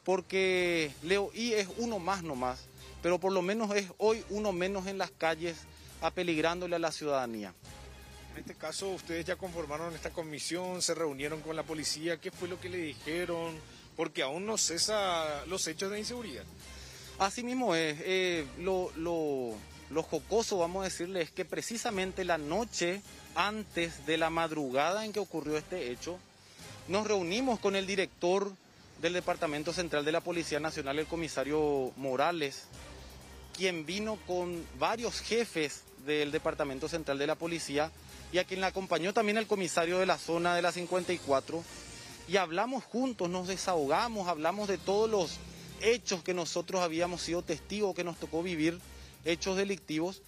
porque Leo I es uno más nomás, pero por lo menos es hoy uno menos en las calles apeligrándole a la ciudadanía. En este caso, ustedes ya conformaron esta comisión, se reunieron con la policía, ¿qué fue lo que le dijeron? Porque aún no cesa los hechos de inseguridad. Así mismo es, lo jocoso, vamos a decirle, es que precisamente la noche antes de la madrugada en que ocurrió este hecho, nos reunimos con el director del Departamento Central de la Policía Nacional, el comisario Morales, quien vino con varios jefes del Departamento Central de la Policía y a quien le acompañó también el comisario de la zona de la 54 y hablamos juntos, nos desahogamos, hablamos de todos los hechos que nosotros habíamos sido testigos, que nos tocó vivir, hechos delictivos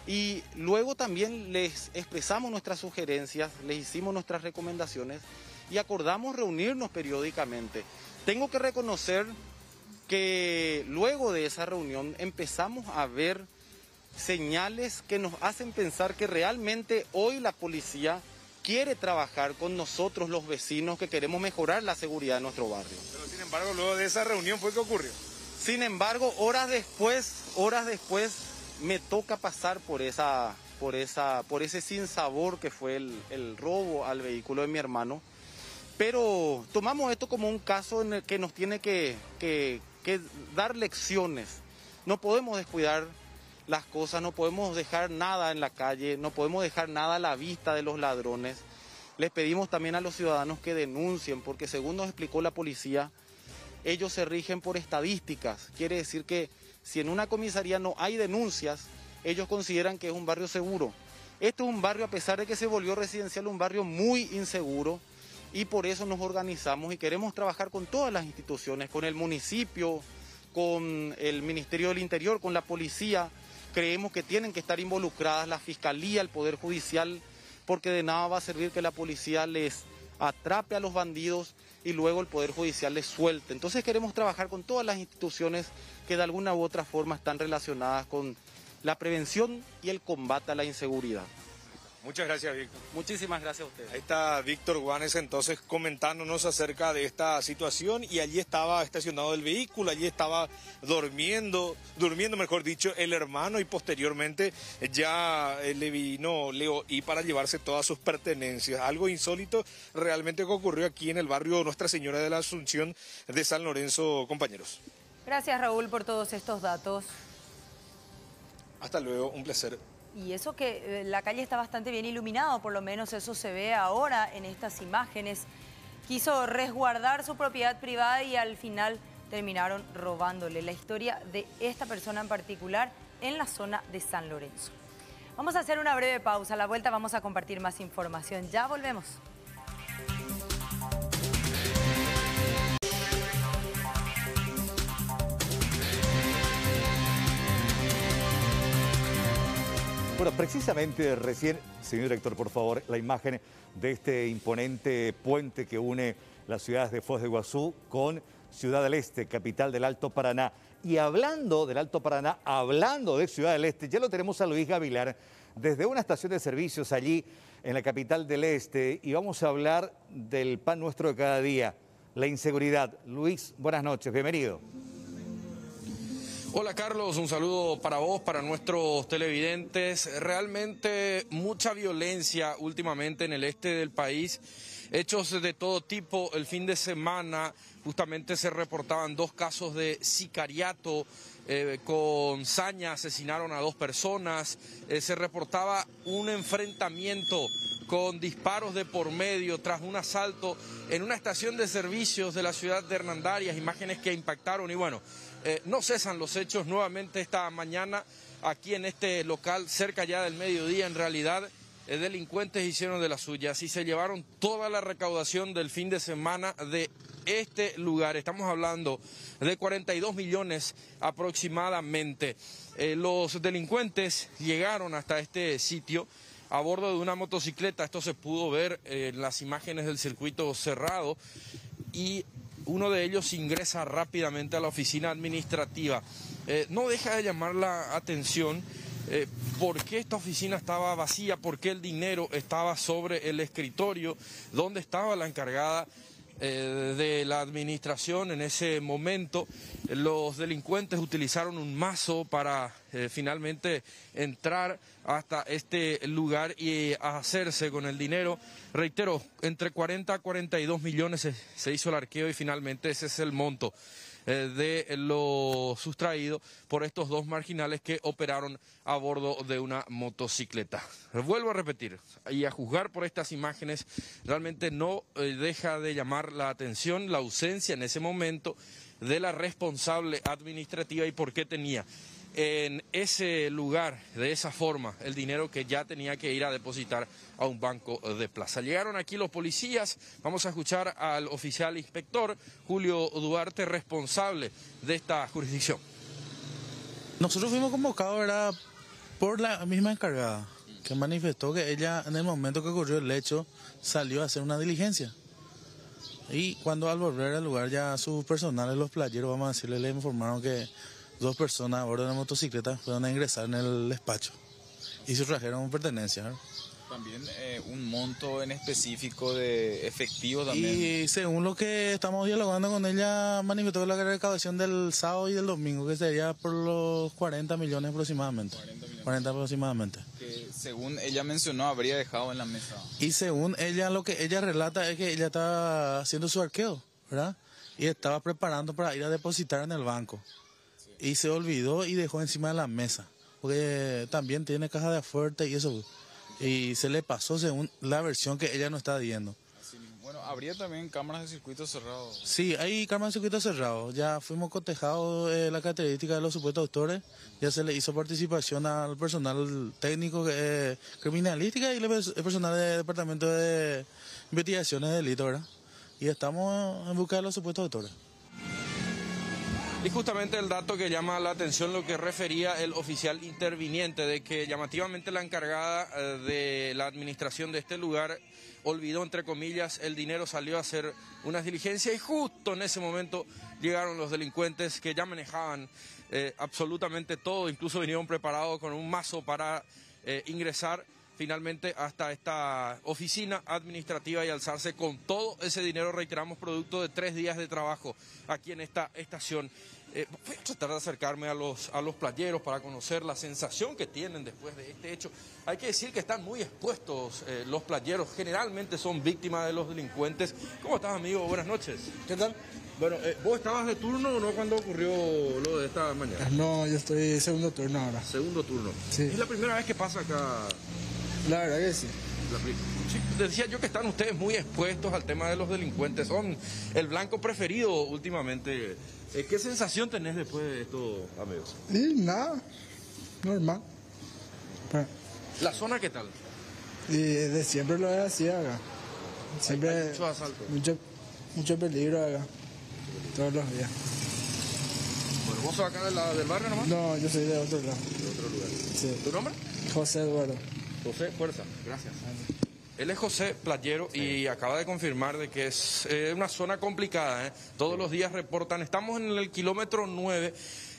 y luego también les expresamos nuestras sugerencias, les hicimos nuestras recomendaciones y acordamos reunirnos periódicamente. Tengo que reconocer que luego de esa reunión empezamos a ver señales que nos hacen pensar que realmente hoy la policía quiere trabajar con nosotros los vecinos que queremos mejorar la seguridad de nuestro barrio. Pero sin embargo, luego de esa reunión fue que ocurrió. Sin embargo, horas después me toca pasar por ese sinsabor que fue el robo al vehículo de mi hermano. Pero tomamos esto como un caso en el que nos tiene que dar lecciones. No podemos descuidar las cosas, no podemos dejar nada en la calle, no podemos dejar nada a la vista de los ladrones. Les pedimos también a los ciudadanos que denuncien, porque según nos explicó la policía, ellos se rigen por estadísticas. Quiere decir que si en una comisaría no hay denuncias, ellos consideran que es un barrio seguro. Esto es un barrio, a pesar de que se volvió residencial, un barrio muy inseguro. Y por eso nos organizamos y queremos trabajar con todas las instituciones, con el municipio, con el Ministerio del Interior, con la policía. Creemos que tienen que estar involucradas la Fiscalía, el Poder Judicial, porque de nada va a servir que la policía les atrape a los bandidos y luego el Poder Judicial les suelte. Entonces queremos trabajar con todas las instituciones que de alguna u otra forma están relacionadas con la prevención y el combate a la inseguridad. Muchas gracias, Víctor. Muchísimas gracias a ustedes. Ahí está Víctor Guanes entonces comentándonos acerca de esta situación y allí estaba estacionado el vehículo, allí estaba durmiendo mejor dicho, el hermano y posteriormente ya le vino Leo I para llevarse todas sus pertenencias. Algo insólito realmente que ocurrió aquí en el barrio Nuestra Señora de la Asunción de San Lorenzo, compañeros. Gracias, Raúl, por todos estos datos. Hasta luego, un placer. Y eso que la calle está bastante bien iluminado, por lo menos eso se ve ahora en estas imágenes. Quiso resguardar su propiedad privada y al final terminaron robándole. La historia de esta persona en particular en la zona de San Lorenzo. Vamos a hacer una breve pausa. A la vuelta vamos a compartir más información. Ya volvemos. Bueno, precisamente recién, señor director, por favor, la imagen de este imponente puente que une las ciudades de Foz de Iguazú con Ciudad del Este, capital del Alto Paraná. Y hablando del Alto Paraná, hablando de Ciudad del Este, ya lo tenemos a Luis Gavilar desde una estación de servicios allí en la capital del Este, y vamos a hablar del pan nuestro de cada día, la inseguridad. Luis, buenas noches, bienvenido. Hola Carlos, un saludo para vos, para nuestros televidentes. Realmente mucha violencia últimamente en el este del país, hechos de todo tipo. El fin de semana justamente se reportaban 2 casos de sicariato, con saña asesinaron a 2 personas, se reportaba un enfrentamiento con disparos de por medio tras un asalto en una estación de servicios de la ciudad de Hernandarias, imágenes que impactaron y bueno, no cesan los hechos nuevamente esta mañana aquí en este local, cerca ya del mediodía. En realidad, delincuentes hicieron de las suyas y se llevaron toda la recaudación del fin de semana de este lugar. Estamos hablando de 42 millones aproximadamente. Los delincuentes llegaron hasta este sitio a bordo de una motocicleta. Esto se pudo ver en las imágenes del circuito cerrado, y uno de ellos ingresa rápidamente a la oficina administrativa. No deja de llamar la atención por qué esta oficina estaba vacía, por qué el dinero estaba sobre el escritorio, dónde estaba la encargada de la administración en ese momento. Los delincuentes utilizaron un mazo para finalmente entrar hasta este lugar y hacerse con el dinero. Reitero, entre 40 a 42 millones se hizo el arqueo y finalmente ese es el monto de lo sustraído por estos 2 marginales que operaron a bordo de una motocicleta. Vuelvo a repetir, y a juzgar por estas imágenes, realmente no deja de llamar la atención la ausencia en ese momento de la responsable administrativa y por qué tenía en ese lugar, de esa forma, el dinero que ya tenía que ir a depositar a un banco de plaza. Llegaron aquí los policías, vamos a escuchar al oficial inspector Julio Duarte, responsable de esta jurisdicción. Nosotros fuimos convocados, ¿verdad?, por la misma encargada, que manifestó que ella, en el momento que ocurrió el hecho, salió a hacer una diligencia. Y cuando al volver al lugar, ya sus personales, los playeros, vamos a decirle, le informaron que 2 personas a bordo de la motocicleta fueron a ingresar en el despacho y se trajeron pertenencias, ¿verdad? También un monto en específico de efectivo también. Y según lo que estamos dialogando con ella, manifestó la recaudación del sábado y del domingo, que sería por los 40 millones aproximadamente. 40 aproximadamente. Que según ella mencionó, habría dejado en la mesa. Y según ella, lo que ella relata es que ella estaba haciendo su arqueo, ¿verdad? Y estaba preparando para ir a depositar en el banco. Y se olvidó y dejó encima de la mesa, porque también tiene caja de afuerte y eso, y se le pasó según la versión que ella nos está dando. Bueno, habría también cámaras de circuito cerrado. Sí, hay cámaras de circuito cerrado, ya fuimos cotejados la característica de los supuestos autores, ya se le hizo participación al personal técnico criminalística y el personal del Departamento de Investigaciones de Delitos, ¿verdad? Y estamos en busca de los supuestos autores. Y justamente el dato que llama la atención, lo que refería el oficial interviniente, de que llamativamente la encargada de la administración de este lugar olvidó, entre comillas, el dinero, salió a hacer unas diligencias y justo en ese momento llegaron los delincuentes que ya manejaban absolutamente todo, incluso vinieron preparados con un mazo para ingresar finalmente hasta esta oficina administrativa y alzarse con todo ese dinero, reiteramos, producto de 3 días de trabajo aquí en esta estación. Voy a tratar de acercarme a los playeros para conocer la sensación que tienen después de este hecho. Hay que decir que están muy expuestos los playeros, generalmente son víctimas de los delincuentes. ¿Cómo estás, amigo? Buenas noches. ¿Qué tal? Bueno, ¿vos estabas de turno o no cuando ocurrió lo de esta mañana? No, yo estoy segundo turno ahora. Segundo turno. Sí. ¿Es la primera vez que pasa acá? La verdad que sí. Sí, decía yo que están ustedes muy expuestos al tema de los delincuentes, son el blanco preferido últimamente. ¿Qué sensación tenés después de esto, amigos? Y nada, normal. ¿La zona qué tal? Y de siempre lo es así acá. Siempre hay mucho asalto. Mucho peligro acá, todos los días. Bueno, ¿Vos sos acá del barrio nomás? No, yo soy de otro lado. De otro lugar. Sí. ¿Tu nombre? José Eduardo. José, fuerza. Gracias. Él es José Playero y acaba de confirmar de que es una zona complicada, ¿eh? Todos los días reportan, estamos en el kilómetro 9,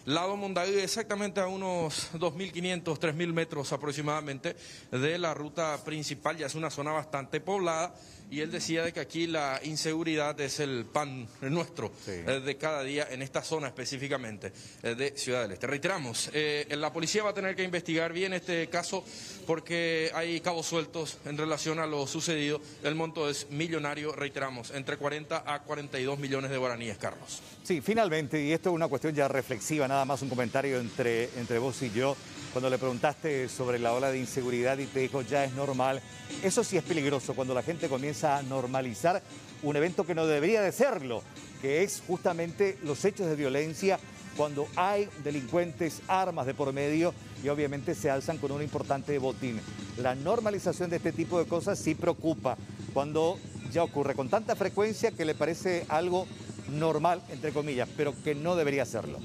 lado Mondavi, exactamente a unos 2.500, 3.000 metros aproximadamente de la ruta principal. Ya es una zona bastante poblada y él decía de que aquí la inseguridad es el pan nuestro de cada día en esta zona específicamente de Ciudad del Este. Reiteramos, la policía va a tener que investigar bien este caso porque hay cabos sueltos en relación a lo sucedido. El monto es millonario, reiteramos, entre 40 a 42 millones de guaraníes, Carlos. Sí, finalmente, y esto es una cuestión ya reflexiva, nada más un comentario entre vos y yo, cuando le preguntaste sobre la ola de inseguridad y te dijo ya es normal, eso sí es peligroso cuando la gente comienza a normalizar un evento que no debería de serlo, que es justamente los hechos de violencia cuando hay delincuentes, armas de por medio y obviamente se alzan con un importante botín. La normalización de este tipo de cosas sí preocupa cuando ya ocurre con tanta frecuencia que le parece algo normal, entre comillas, pero que no debería serlo.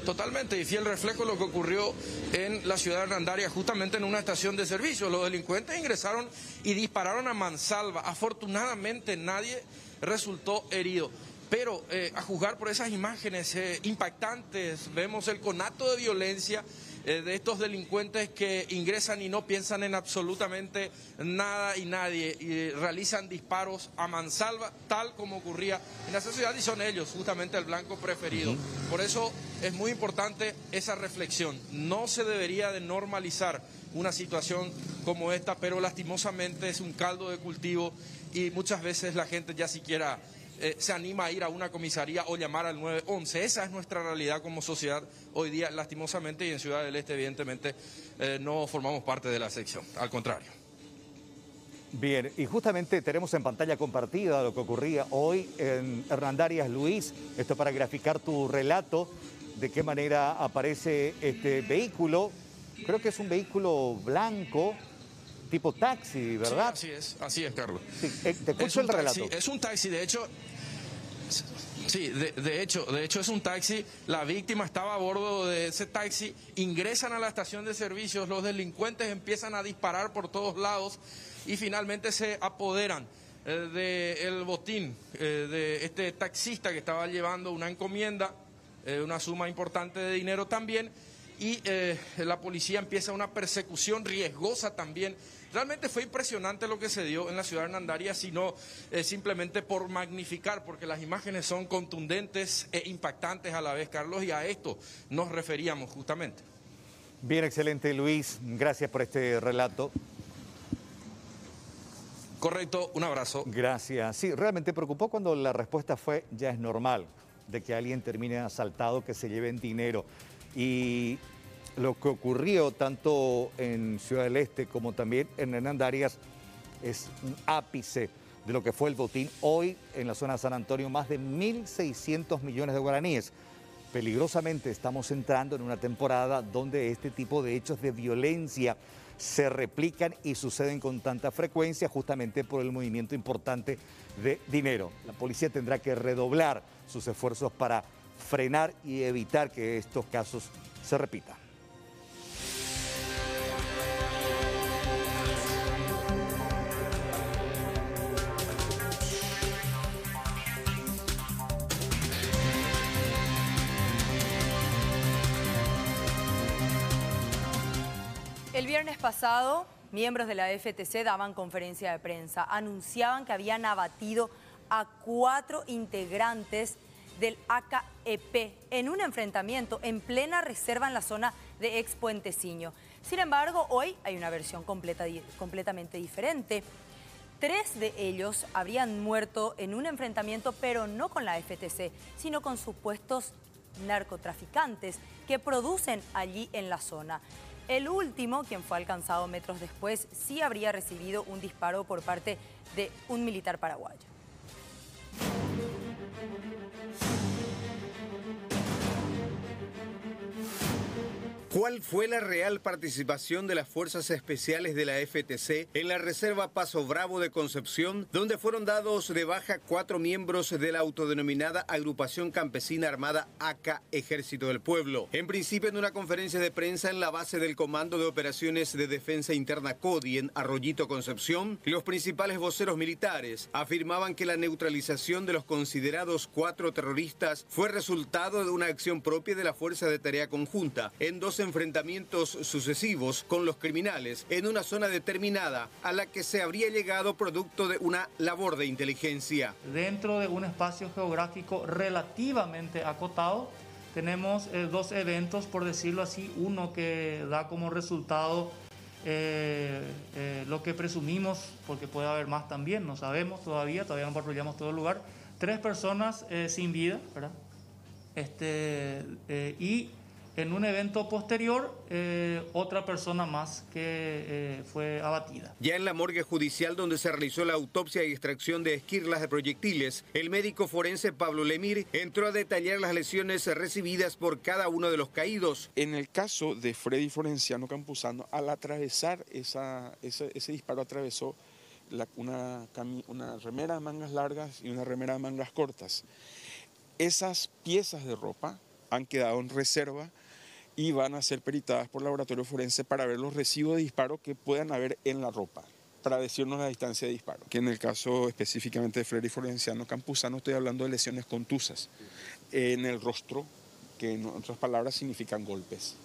Totalmente, y fiel reflejo de lo que ocurrió en la ciudad de Hernandarias, justamente en una estación de servicio. Los delincuentes ingresaron y dispararon a mansalva. Afortunadamente nadie resultó herido. Pero a juzgar por esas imágenes impactantes, vemos el conato de violencia de estos delincuentes que ingresan y no piensan en absolutamente nada y nadie y realizan disparos a mansalva, tal como ocurría en esa ciudad, y son ellos justamente el blanco preferido. Por eso es muy importante esa reflexión. No se debería de normalizar una situación como esta, pero lastimosamente es un caldo de cultivo y muchas veces la gente ya siquiera se anima a ir a una comisaría o llamar al 911. Esa es nuestra realidad como sociedad hoy día, lastimosamente, y en Ciudad del Este evidentemente no formamos parte de la sección, al contrario. Bien, y justamente tenemos en pantalla compartida lo que ocurría hoy en Hernandarias, Luis, esto para graficar tu relato, de qué manera aparece este vehículo, creo que es un vehículo blanco, tipo taxi, ¿verdad? Sí, así es, Carlos. Sí, te escucho el relato. Taxi, es un taxi, de hecho, sí, de hecho es un taxi. La víctima estaba a bordo de ese taxi, ingresan a la estación de servicios, los delincuentes empiezan a disparar por todos lados y finalmente se apoderan del botín de este taxista que estaba llevando una encomienda, una suma importante de dinero también. Y la policía empieza una persecución riesgosa también. Realmente fue impresionante lo que se dio en la ciudad de Hernandarias, sino simplemente por magnificar, porque las imágenes son contundentes e impactantes a la vez, Carlos, y a esto nos referíamos justamente. Bien, excelente, Luis. Gracias por este relato. Correcto, un abrazo. Gracias. Sí, realmente preocupó cuando la respuesta fue ya es normal de que alguien termine asaltado, que se lleven dinero. Y lo que ocurrió tanto en Ciudad del Este como también en Hernandarias es un ápice de lo que fue el botín. Hoy en la zona de San Antonio más de 1.600 millones de guaraníes. Peligrosamente estamos entrando en una temporada donde este tipo de hechos de violencia se replican y suceden con tanta frecuencia justamente por el movimiento importante de dinero. La policía tendrá que redoblar sus esfuerzos para frenar y evitar que estos casos se repitan. El viernes pasado, miembros de la FTC daban conferencia de prensa. Anunciaban que habían abatido a 4 integrantes del AKEP en un enfrentamiento en plena reserva en la zona de Ex Puenteciño. Sin embargo, hoy hay una versión completamente diferente. 3 de ellos habrían muerto en un enfrentamiento, pero no con la FTC, sino con supuestos narcotraficantes que producen allí en la zona. El último, quien fue alcanzado metros después, sí habría recibido un disparo por parte de un militar paraguayo. ¿Cuál fue la real participación de las fuerzas especiales de la FTC en la reserva Paso Bravo de Concepción, donde fueron dados de baja 4 miembros de la autodenominada Agrupación Campesina Armada ACA Ejército del Pueblo? En principio, en una conferencia de prensa en la base del Comando de Operaciones de Defensa Interna CODI en Arroyito, Concepción, los principales voceros militares afirmaban que la neutralización de los considerados 4 terroristas fue resultado de una acción propia de la Fuerza de Tarea Conjunta en 2 enfrentamientos sucesivos con los criminales en una zona determinada a la que se habría llegado producto de una labor de inteligencia. Dentro de un espacio geográfico relativamente acotado, tenemos 2 eventos, por decirlo así, uno que da como resultado lo que presumimos, porque puede haber más también, no sabemos todavía no patrullamos todo el lugar, 3 personas sin vida, ¿verdad? Y en un evento posterior, otra persona más que fue abatida. Ya en la morgue judicial donde se realizó la autopsia y extracción de esquirlas de proyectiles, el médico forense Pablo Lemir entró a detallar las lesiones recibidas por cada uno de los caídos. En el caso de Freddy Florenciano Campuzano, al atravesar ese disparo atravesó una remera de mangas largas y una remera de mangas cortas. Esas piezas de ropa han quedado en reserva y van a ser peritadas por laboratorio forense para ver los residuos de disparo que puedan haber en la ropa, para decirnos la distancia de disparo. Que en el caso específicamente de Freddy Florenciano Campuzano estoy hablando de lesiones contusas en el rostro, que en otras palabras significan golpes.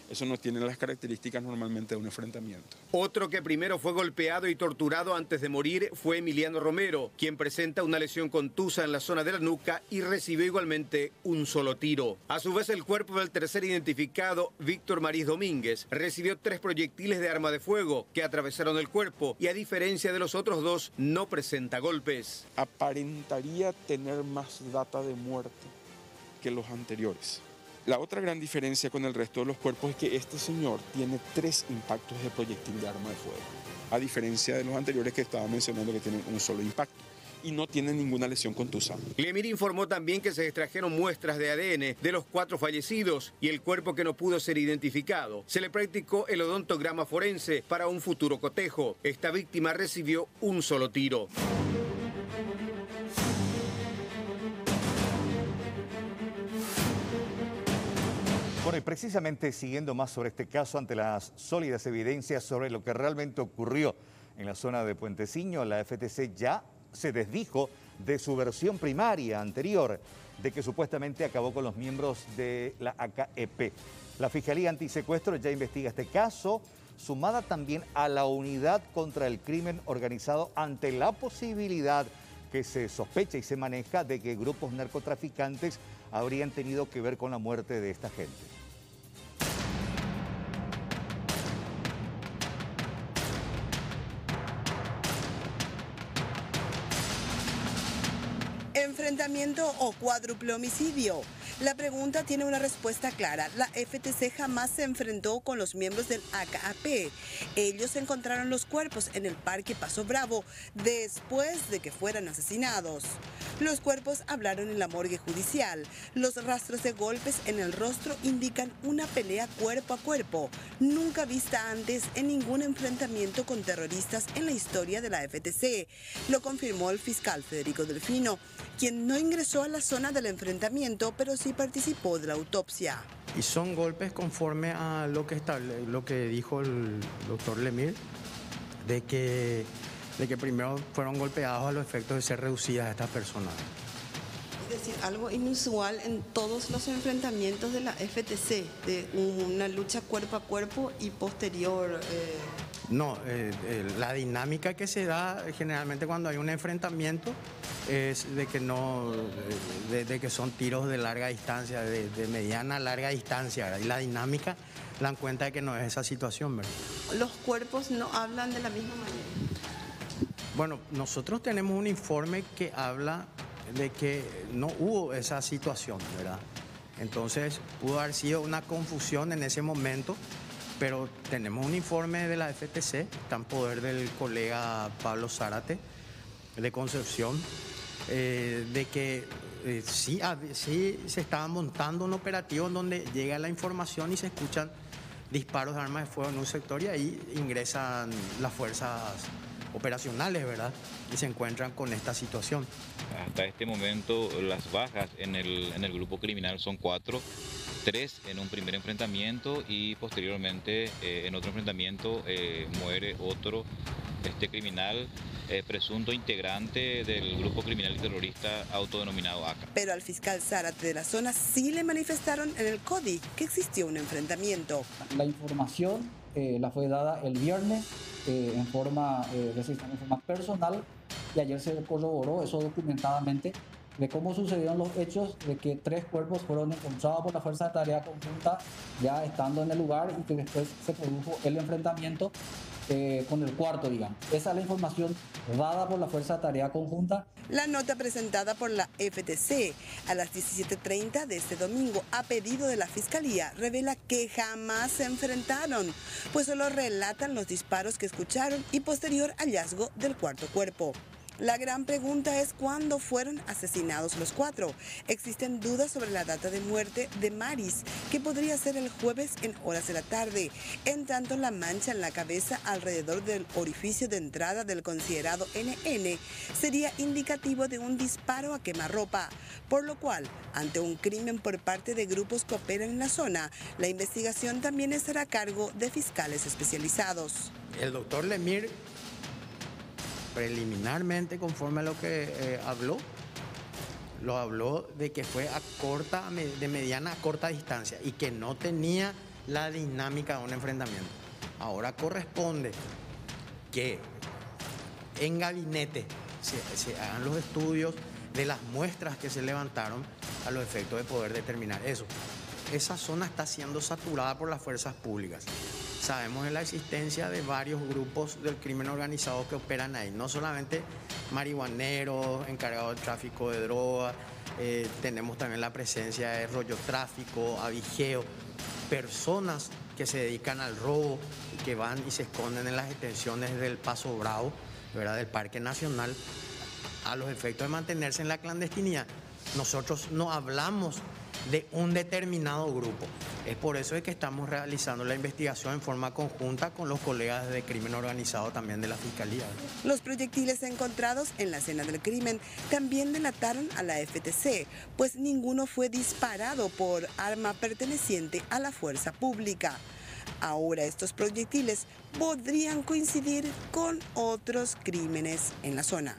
Eso no tiene las características normalmente de un enfrentamiento. Otro que primero fue golpeado y torturado antes de morir fue Emiliano Romero, quien presenta una lesión contusa en la zona de la nuca y recibió igualmente un solo tiro. A su vez, el cuerpo del tercer identificado, Víctor Marís Domínguez, recibió 3 proyectiles de arma de fuego que atravesaron el cuerpo y, a diferencia de los otros 2, no presenta golpes. Aparentaría tener más data de muerte que los anteriores. La otra gran diferencia con el resto de los cuerpos es que este señor tiene 3 impactos de proyectil de arma de fuego, a diferencia de los anteriores que estaba mencionando que tienen un solo impacto y no tienen ninguna lesión contusa. Lemir informó también que se extrajeron muestras de ADN de los 4 fallecidos y el cuerpo que no pudo ser identificado. Se le practicó el odontograma forense para un futuro cotejo. Esta víctima recibió un solo tiro. Bueno, y precisamente siguiendo más sobre este caso, ante las sólidas evidencias sobre lo que realmente ocurrió en la zona de Puenteciño, la FTC ya se desdijo de su versión primaria anterior, de que supuestamente acabó con los miembros de la AKEP. La Fiscalía Antisecuestro ya investiga este caso, sumada también a la Unidad contra el Crimen Organizado, ante la posibilidad que se sospecha y se maneja de que grupos narcotraficantes habrían tenido que ver con la muerte de esta gente. ¿Enfrentamiento o cuádruple homicidio? La pregunta tiene una respuesta clara. La FTC jamás se enfrentó con los miembros del AKP. Ellos encontraron los cuerpos en el Parque Paso Bravo después de que fueran asesinados. Los cuerpos hablaron en la morgue judicial. Los rastros de golpes en el rostro indican una pelea cuerpo a cuerpo, nunca vista antes en ningún enfrentamiento con terroristas en la historia de la FTC. Lo confirmó el fiscal Federico Delfino, quien no ingresó a la zona del enfrentamiento, pero sí participó de la autopsia. Y son golpes conforme a lo que dijo el doctor Lemir, de que primero fueron golpeados a los efectos de ser reducidas a estas personas. Es decir, algo inusual en todos los enfrentamientos de la FTC, de una lucha cuerpo a cuerpo y posterior. No, la dinámica que se da generalmente cuando hay un enfrentamiento es de que son tiros de larga distancia, de mediana a larga distancia, ¿verdad? Y la dinámica dan cuenta de que no es esa situación, ¿verdad? Los cuerpos no hablan de la misma manera. Bueno, nosotros tenemos un informe que habla de que no hubo esa situación, ¿verdad? Entonces pudo haber sido una confusión en ese momento, pero tenemos un informe de la FTC, está en poder del colega Pablo Zárate, de Concepción, de que sí se estaba montando un operativo en donde llega la información y se escuchan disparos de armas de fuego en un sector y ahí ingresan las fuerzas operacionales, ¿verdad? Y se encuentran con esta situación. Hasta este momento las bajas en el grupo criminal son 4, 3 en un primer enfrentamiento y posteriormente en otro enfrentamiento muere otro criminal presunto integrante del grupo criminal y terrorista autodenominado ACA. Pero al fiscal Zárate de la zona sí le manifestaron en el CODI que existió un enfrentamiento. La información la fue dada el viernes en forma personal y ayer se corroboró eso documentadamente de cómo sucedieron los hechos de que 3 cuerpos fueron encontrados por la Fuerza de Tarea Conjunta ya estando en el lugar y que después se produjo el enfrentamiento con el cuarto, digamos. Esa es la información dada por la Fuerza de Tarea Conjunta. La nota presentada por la FTC a las 17:30 de este domingo a pedido de la Fiscalía revela que jamás se enfrentaron, pues solo relatan los disparos que escucharon y posterior hallazgo del cuarto cuerpo. La gran pregunta es cuándo fueron asesinados los 4. Existen dudas sobre la data de muerte de Maris, que podría ser el jueves en horas de la tarde. En tanto, la mancha en la cabeza alrededor del orificio de entrada del considerado NN sería indicativo de un disparo a quemarropa, por lo cual, ante un crimen por parte de grupos que operan en la zona, la investigación también estará a cargo de fiscales especializados. El doctor Lemir, preliminarmente, conforme a lo que lo habló de que fue de mediana a corta distancia y que no tenía la dinámica de un enfrentamiento. Ahora corresponde que en gabinete se hagan los estudios de las muestras que se levantaron a los efectos de poder determinar eso. Esa zona está siendo saturada por las fuerzas públicas. Sabemos de la existencia de varios grupos del crimen organizado que operan ahí, no solamente marihuaneros, encargados del tráfico de drogas, tenemos también la presencia de rollotráfico, avijeo, personas que se dedican al robo y que van y se esconden en las extensiones del Paso Bravo, ¿verdad?, del Parque Nacional, a los efectos de mantenerse en la clandestinidad. Nosotros no hablamos de un determinado grupo. Es por eso que estamos realizando la investigación en forma conjunta con los colegas de crimen organizado también de la Fiscalía. Los proyectiles encontrados en la escena del crimen también delataron a la FTC, pues ninguno fue disparado por arma perteneciente a la fuerza pública. Ahora estos proyectiles podrían coincidir con otros crímenes en la zona.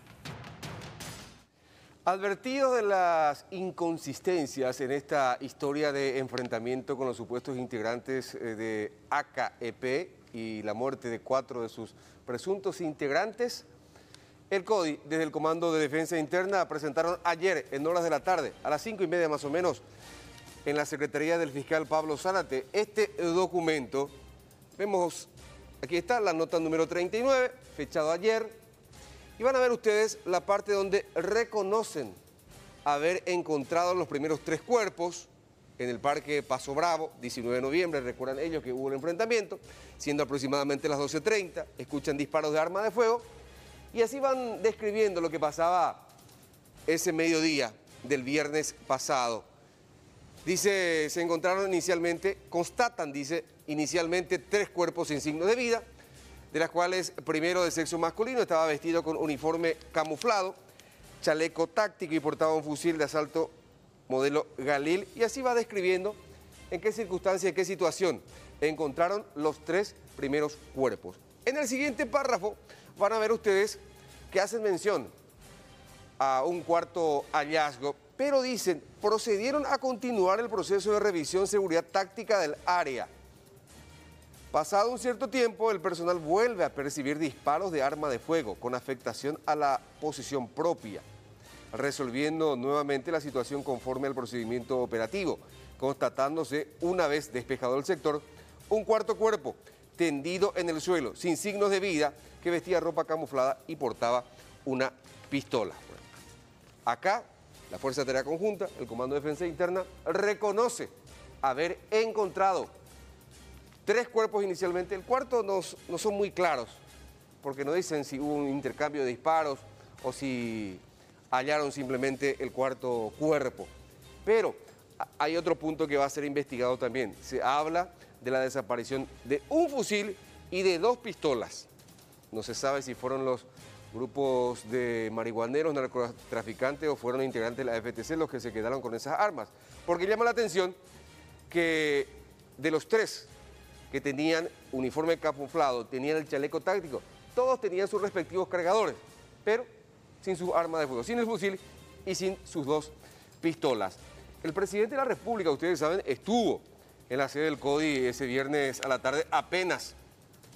Advertidos de las inconsistencias en esta historia de enfrentamiento con los supuestos integrantes de ACA-EP y la muerte de 4 de sus presuntos integrantes, el CODI, desde el Comando de Defensa Interna, presentaron ayer en horas de la tarde, a las 5:30 más o menos, en la Secretaría del Fiscal Pablo Zárate, este documento. Vemos, aquí está la nota número 39, fechado ayer. Y van a ver ustedes la parte donde reconocen haber encontrado los primeros 3 cuerpos en el Parque Paso Bravo, 19 de noviembre, recuerdan ellos que hubo un enfrentamiento, siendo aproximadamente las 12:30, escuchan disparos de arma de fuego y así van describiendo lo que pasaba ese mediodía del viernes pasado. Dice, se encontraron inicialmente, constatan, dice, inicialmente 3 cuerpos sin signos de vida, de las cuales primero de sexo masculino, estaba vestido con uniforme camuflado, chaleco táctico y portaba un fusil de asalto modelo Galil, y así va describiendo en qué circunstancia, en qué situación encontraron los 3 primeros cuerpos. En el siguiente párrafo van a ver ustedes que hacen mención a un cuarto hallazgo, pero dicen, procedieron a continuar el proceso de revisión seguridad táctica del área. Pasado un cierto tiempo, el personal vuelve a percibir disparos de arma de fuego con afectación a la posición propia, resolviendo nuevamente la situación conforme al procedimiento operativo, constatándose, una vez despejado el sector, un cuarto cuerpo tendido en el suelo, sin signos de vida, que vestía ropa camuflada y portaba una pistola. Bueno, acá, la Fuerza de Tarea Conjunta, el Comando de Defensa Interna, reconoce haber encontrado 3 cuerpos inicialmente. El cuarto no son muy claros, porque no dicen si hubo un intercambio de disparos o si hallaron simplemente el cuarto cuerpo. Pero hay otro punto que va a ser investigado también. Se habla de la desaparición de un fusil y de 2 pistolas. No se sabe si fueron los grupos de marihuaneros, narcotraficantes o fueron integrantes de la FTC los que se quedaron con esas armas. Porque llama la atención que de los 3 que tenían uniforme camuflado, tenían el chaleco táctico, todos tenían sus respectivos cargadores, pero sin sus armas de fuego, sin el fusil y sin sus 2 pistolas. El presidente de la República, ustedes saben, estuvo en la sede del CODI ese viernes a la tarde, apenas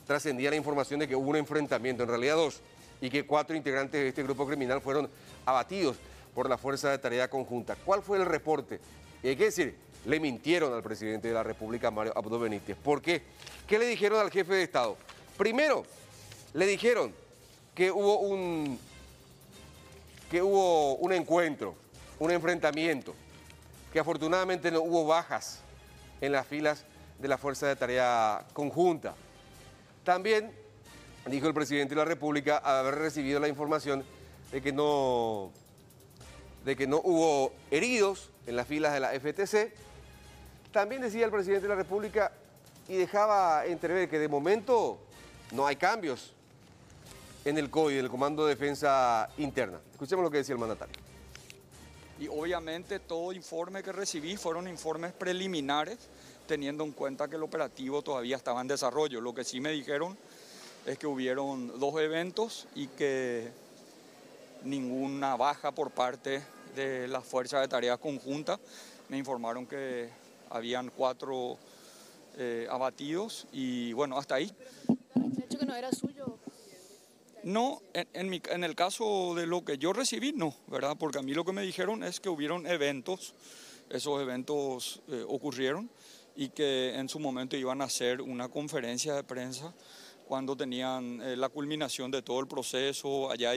trascendía la información de que hubo un enfrentamiento, en realidad 2, y que 4 integrantes de este grupo criminal fueron abatidos por la Fuerza de Tarea Conjunta. ¿Cuál fue el reporte? Y hay que decir, le mintieron al presidente de la República, Mario Abdo Benítez. ¿Por qué? ¿Qué le dijeron al jefe de Estado? Primero, le dijeron que hubo un encuentro, un enfrentamiento, que afortunadamente no hubo bajas en las filas de la Fuerza de Tarea Conjunta. También dijo el presidente de la República haber recibido la información de que no hubo heridos en las filas de la FTC. También decía el presidente de la República y dejaba entrever que de momento no hay cambios en el COI, en el Comando de Defensa Interna. Escuchemos lo que decía el mandatario. Y obviamente todo informe que recibí fueron informes preliminares, teniendo en cuenta que el operativo todavía estaba en desarrollo. Lo que sí me dijeron es que hubieron 2 eventos y que ninguna baja por parte de las Fuerzas de Tarea Conjunta. Me informaron que habían 4 abatidos y bueno, hasta ahí. ¿El hecho que no era suyo? No, en el caso de lo que yo recibí, no, ¿verdad? Porque a mí lo que me dijeron es que hubieron eventos, esos eventos ocurrieron y que en su momento iban a hacer una conferencia de prensa cuando tenían la culminación de todo el proceso. Allá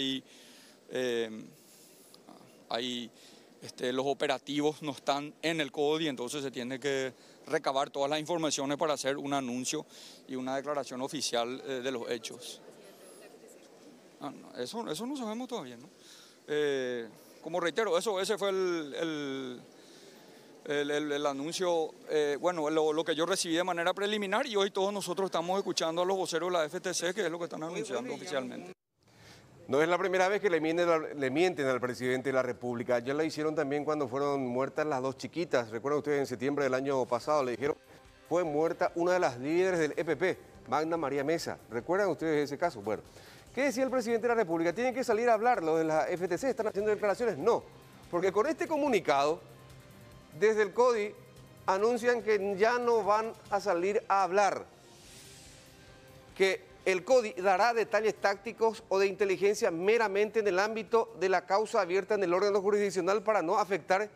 los operativos no están en el CODI, entonces se tiene que recabar todas las informaciones para hacer un anuncio y una declaración oficial de los hechos. Eso no sabemos todavía, ¿no? Como reitero, ese fue el anuncio, bueno, lo que yo recibí de manera preliminar, y hoy todos nosotros estamos escuchando a los voceros de la FTC, que es lo que están anunciando oficialmente. No es la primera vez que le mienten al presidente de la República. Ya lo hicieron también cuando fueron muertas las 2 chiquitas. Recuerdan ustedes, en septiembre del año pasado le dijeron fue muerta una de las líderes del EPP, Magda María Mesa. ¿Recuerdan ustedes ese caso? Bueno, ¿qué decía el presidente de la República? ¿Tienen que salir a hablar los de la FTC? ¿Están haciendo declaraciones? No, porque con este comunicado, desde el CODI, anuncian que ya no van a salir a hablar, que el CODI dará detalles tácticos o de inteligencia meramente en el ámbito de la causa abierta en el órgano jurisdiccional para no afectar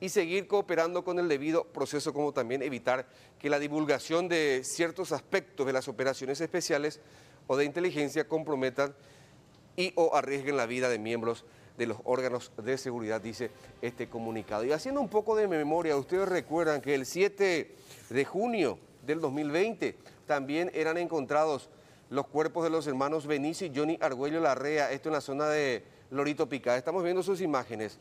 y seguir cooperando con el debido proceso, como también evitar que la divulgación de ciertos aspectos de las operaciones especiales o de inteligencia comprometan y o arriesguen la vida de miembros de los órganos de seguridad, dice este comunicado. Y haciendo un poco de memoria, ustedes recuerdan que el 7 de junio del 2020 también eran encontrados los cuerpos de los hermanos Benicio y Johnny Argüello Larrea, esto en la zona de Lorito Picada. Estamos viendo sus imágenes.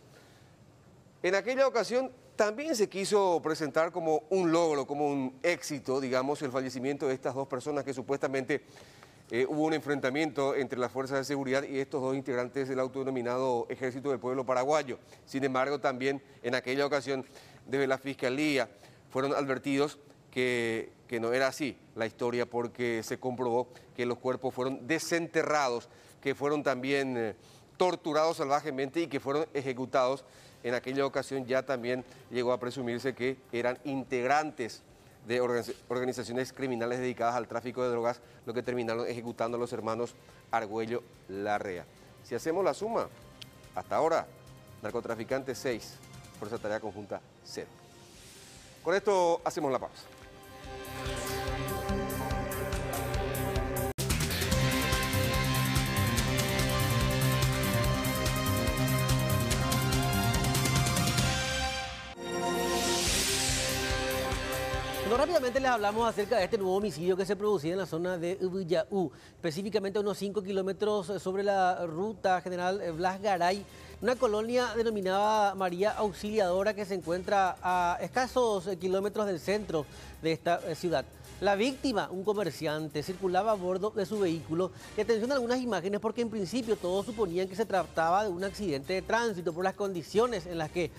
En aquella ocasión también se quiso presentar como un logro, como un éxito, digamos, el fallecimiento de estas 2 personas que supuestamente hubo un enfrentamiento entre las fuerzas de seguridad y estos 2 integrantes del autodenominado Ejército del Pueblo Paraguayo. Sin embargo, también en aquella ocasión desde la Fiscalía fueron advertidos que no era así la historia, porque se comprobó que los cuerpos fueron desenterrados, que fueron también torturados salvajemente y que fueron ejecutados. En aquella ocasión ya también llegó a presumirse que eran integrantes de organizaciones criminales dedicadas al tráfico de drogas, lo que terminaron ejecutando los hermanos Argüello Larrea. Si hacemos la suma, hasta ahora, narcotraficantes 6, Fuerza de Tarea Conjunta 0. Con esto hacemos la pausa. Rápidamente les hablamos acerca de este nuevo homicidio que se producía en la zona de Ubiyaú, específicamente a unos 5 kilómetros sobre la ruta General Blas Garay, una colonia denominada María Auxiliadora que se encuentra a escasos kilómetros del centro de esta ciudad. La víctima, un comerciante, circulaba a bordo de su vehículo y atención a algunas imágenes porque en principio todos suponían que se trataba de un accidente de tránsito por las condiciones en las que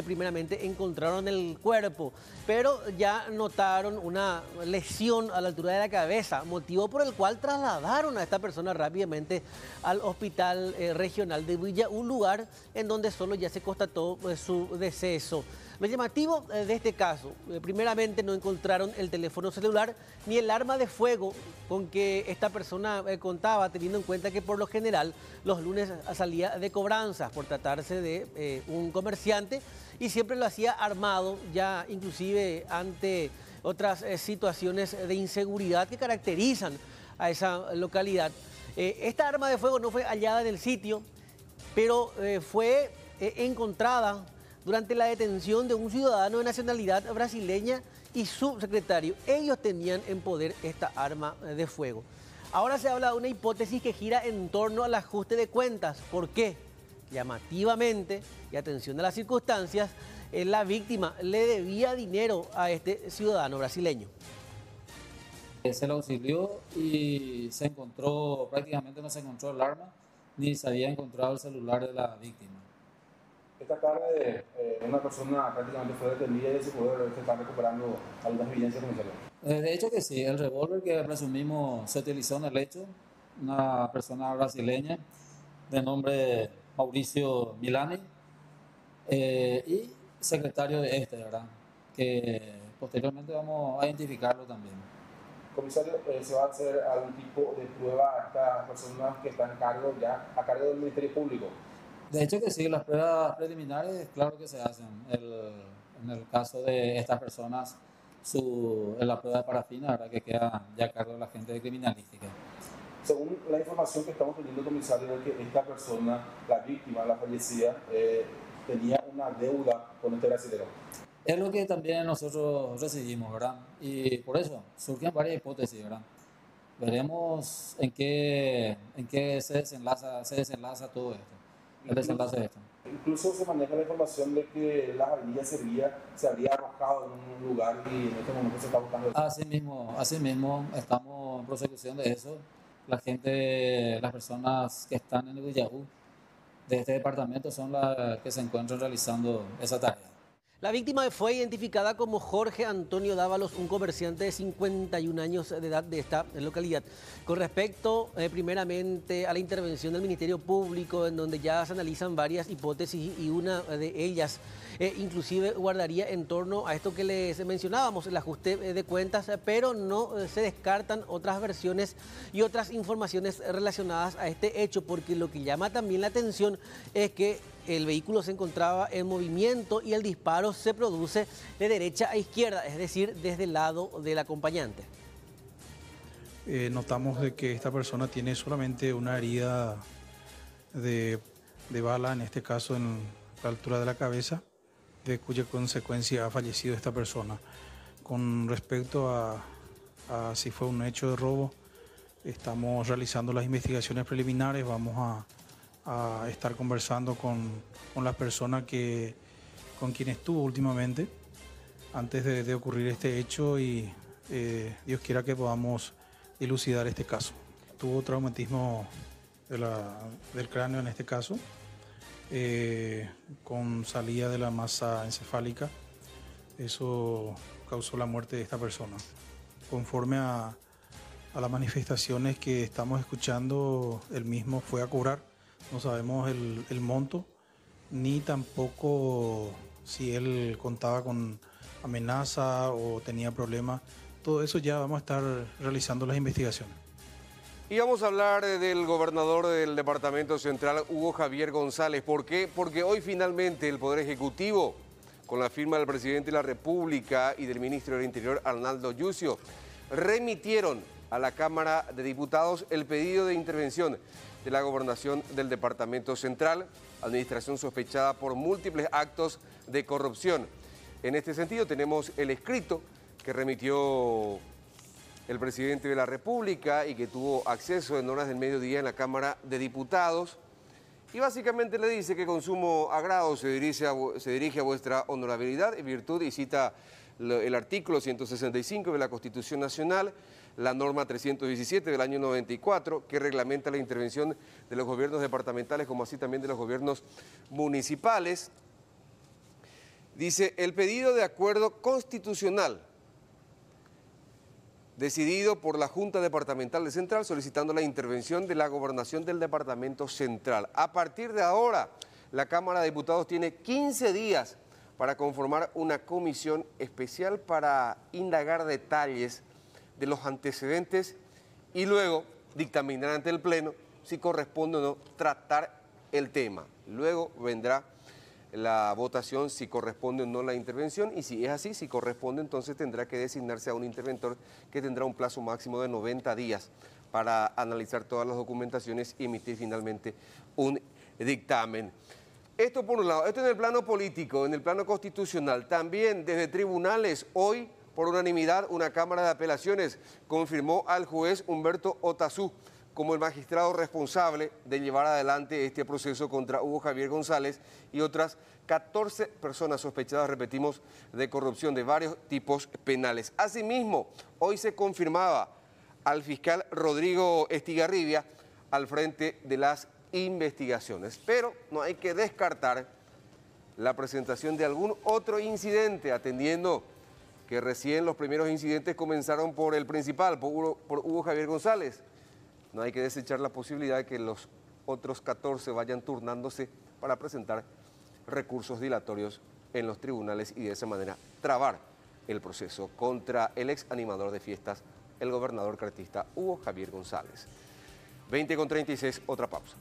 primeramente encontraron el cuerpo, pero ya notaron una lesión a la altura de la cabeza, motivo por el cual trasladaron a esta persona rápidamente al hospital regional de Villa, un lugar en donde solo ya se constató su deceso. Lo llamativo de este caso, primeramente no encontraron el teléfono celular ni el arma de fuego con que esta persona contaba, teniendo en cuenta que por lo general los lunes salía de cobranzas por tratarse de un comerciante y siempre lo hacía armado, ya inclusive ante otras situaciones de inseguridad que caracterizan a esa localidad. Esta arma de fuego no fue hallada en el sitio, pero fue encontrada durante la detención de un ciudadano de nacionalidad brasileña y su secretario. Ellos tenían en poder esta arma de fuego. Ahora se habla de una hipótesis que gira en torno al ajuste de cuentas. ¿Por qué? Llamativamente, y atención a las circunstancias, la víctima le debía dinero a este ciudadano brasileño. Se lo auxilió y se encontró, prácticamente no se encontró el arma, ni se había encontrado el celular de la víctima. Esta tarde una persona prácticamente fue detenida y se está recuperando algunas evidencias comerciales. De hecho que sí, el revólver que presumimos se utilizó en el hecho, una persona brasileña de nombre Mauricio Milani y secretario de ¿verdad? Que posteriormente vamos a identificarlo también. Comisario, ¿se va a hacer algún tipo de prueba a estas personas que están a cargo del Ministerio Público? De hecho que sí, las pruebas preliminares, claro que se hacen. En el caso de estas personas, la prueba de parafina, ¿verdad? Que queda ya a cargo de la gente de criminalística. Según la información que estamos teniendo, comisario, es que esta persona, la víctima, la fallecida, tenía una deuda con este brasileño. Es lo que también nosotros recibimos, ¿verdad? Y por eso surgen varias hipótesis, ¿verdad? Veremos en qué se desenlaza todo esto. El desenlace de esto. Incluso se maneja la información de que la vainilla se habría arrojado en un lugar y en este momento se está buscando. Así mismo estamos en prosecución de eso. Las personas que están en el Villaú de este departamento son las que se encuentran realizando esa tarea. La víctima fue identificada como Jorge Antonio Dávalos, un comerciante de 51 años de edad de esta localidad. Con respecto, primeramente, a la intervención del Ministerio Público, en donde ya se analizan varias hipótesis y una de ellas inclusive guardaría en torno a esto que les mencionábamos, el ajuste de cuentas, pero no se descartan otras versiones y otras informaciones relacionadas a este hecho, porque lo que llama también la atención es que el vehículo se encontraba en movimiento y el disparo se produce de derecha a izquierda, es decir, desde el lado del acompañante. Notamos de que esta persona tiene solamente una herida de bala, en este caso en la altura de la cabeza, de cuya consecuencia ha fallecido esta persona. Con respecto a si fue un hecho de robo, estamos realizando las investigaciones preliminares, vamos a estar conversando con la persona con quien estuvo últimamente antes de ocurrir este hecho y Dios quiera que podamos dilucidar este caso. Tuvo traumatismo del cráneo en este caso, con salida de la masa encefálica. Eso causó la muerte de esta persona. Conforme a las manifestaciones que estamos escuchando, él mismo fue a cobrar. No sabemos el monto, ni tampoco si él contaba con amenaza o tenía problemas. Todo eso ya vamos a estar realizando las investigaciones. Y vamos a hablar del gobernador del Departamento Central, Hugo Javier González. ¿Por qué? Porque hoy finalmente el Poder Ejecutivo, con la firma del Presidente de la República y del Ministro del Interior, Arnaldo Yucio, remitieron a la Cámara de Diputados el pedido de intervención de la Gobernación del Departamento Central, administración sospechada por múltiples actos de corrupción. En este sentido tenemos el escrito que remitió el Presidente de la República y que tuvo acceso en horas del mediodía en la Cámara de Diputados. Y básicamente le dice que con sumo agrado se dirige a vuestra honorabilidad, en virtud, y cita el artículo 165 de la Constitución Nacional, la norma 317 del año 94, que reglamenta la intervención de los gobiernos departamentales como así también de los gobiernos municipales. Dice, el pedido de acuerdo constitucional decidido por la Junta Departamental de Central solicitando la intervención de la Gobernación del Departamento Central. A partir de ahora, la Cámara de Diputados tiene 15 días para conformar una comisión especial para indagar detalles de los antecedentes y luego dictaminar ante el Pleno si corresponde o no tratar el tema. Luego vendrá la votación si corresponde o no la intervención y si es así, si corresponde, entonces tendrá que designarse a un interventor que tendrá un plazo máximo de 90 días para analizar todas las documentaciones y emitir finalmente un dictamen. Esto por un lado, esto en el plano político, en el plano constitucional. También desde tribunales, hoy por unanimidad una Cámara de Apelaciones confirmó al juez Humberto Otazú como el magistrado responsable de llevar adelante este proceso contra Hugo Javier González y otras 14 personas sospechadas, repetimos, de corrupción de varios tipos penales. Asimismo, hoy se confirmaba al fiscal Rodrigo Estigarribia al frente de las investigaciones, pero no hay que descartar la presentación de algún otro incidente, atendiendo que recién los primeros incidentes comenzaron por el principal, por Hugo Javier González. No hay que desechar la posibilidad de que los otros 14 vayan turnándose para presentar recursos dilatorios en los tribunales y de esa manera trabar el proceso contra el ex animador de fiestas, el gobernador cartista Hugo Javier González. 20:36, otra pausa.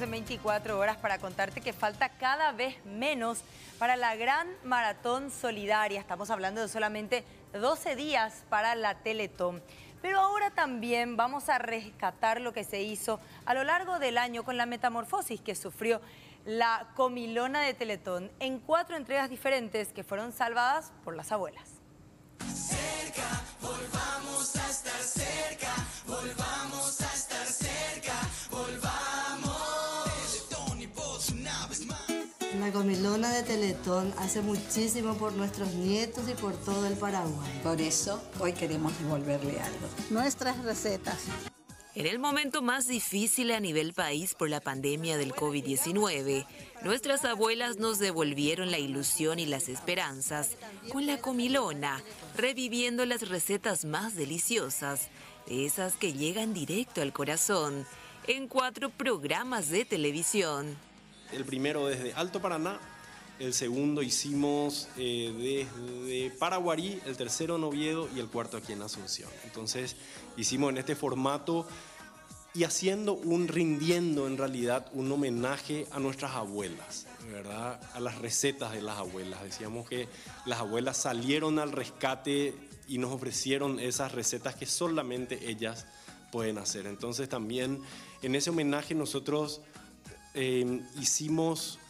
En 24 horas para contarte que falta cada vez menos para la gran maratón solidaria. Estamos hablando de solamente 12 días para la Teletón. Pero ahora también vamos a rescatar lo que se hizo a lo largo del año con la metamorfosis que sufrió la comilona de Teletón en 4 entregas diferentes que fueron salvadas por las abuelas. Cerca, volvamos a estar cerca, volvamos a estar cerca, volvamos. La comilona de Teletón hace muchísimo por nuestros nietos y por todo el Paraguay. Por eso, hoy queremos devolverle algo. Nuestras recetas. En el momento más difícil a nivel país por la pandemia del COVID-19, nuestras abuelas nos devolvieron la ilusión y las esperanzas con la comilona, reviviendo las recetas más deliciosas, de esas que llegan directo al corazón, en 4 programas de televisión. El primero desde Alto Paraná, el segundo hicimos desde Paraguarí, el tercero en Oviedo y el cuarto aquí en Asunción. Entonces hicimos en este formato y rindiendo en realidad un homenaje a nuestras abuelas, ¿verdad? A las recetas de las abuelas. Decíamos que las abuelas salieron al rescate y nos ofrecieron esas recetas que solamente ellas pueden hacer. Entonces también en ese homenaje nosotros hicimos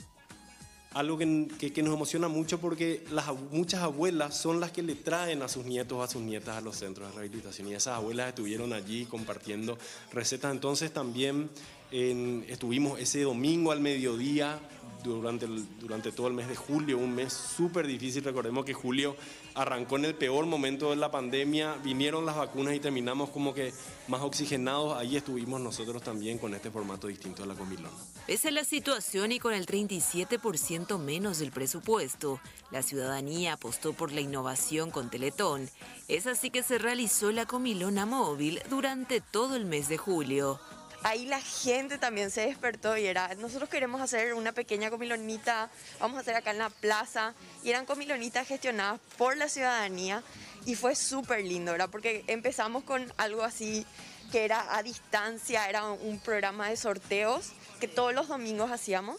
algo que nos emociona mucho porque muchas abuelas son las que le traen a sus nietos, a sus nietas a los centros de rehabilitación y esas abuelas estuvieron allí compartiendo recetas. Entonces también estuvimos ese domingo al mediodía durante todo el mes de julio, un mes súper difícil. Recordemos que julio arrancó en el peor momento de la pandemia, vinieron las vacunas y terminamos como que más oxigenados. Ahí estuvimos nosotros también con este formato distinto de la comilona. Pese a la situación y con el 37% menos del presupuesto, la ciudadanía apostó por la innovación con Teletón. Es así que se realizó la comilona móvil durante todo el mes de julio. Ahí la gente también se despertó y nosotros queremos hacer una pequeña comilonita, vamos a hacer acá en la plaza, y eran comilonitas gestionadas por la ciudadanía y fue súper lindo, ¿verdad? Porque empezamos con algo así que era a distancia, era un programa de sorteos que todos los domingos hacíamos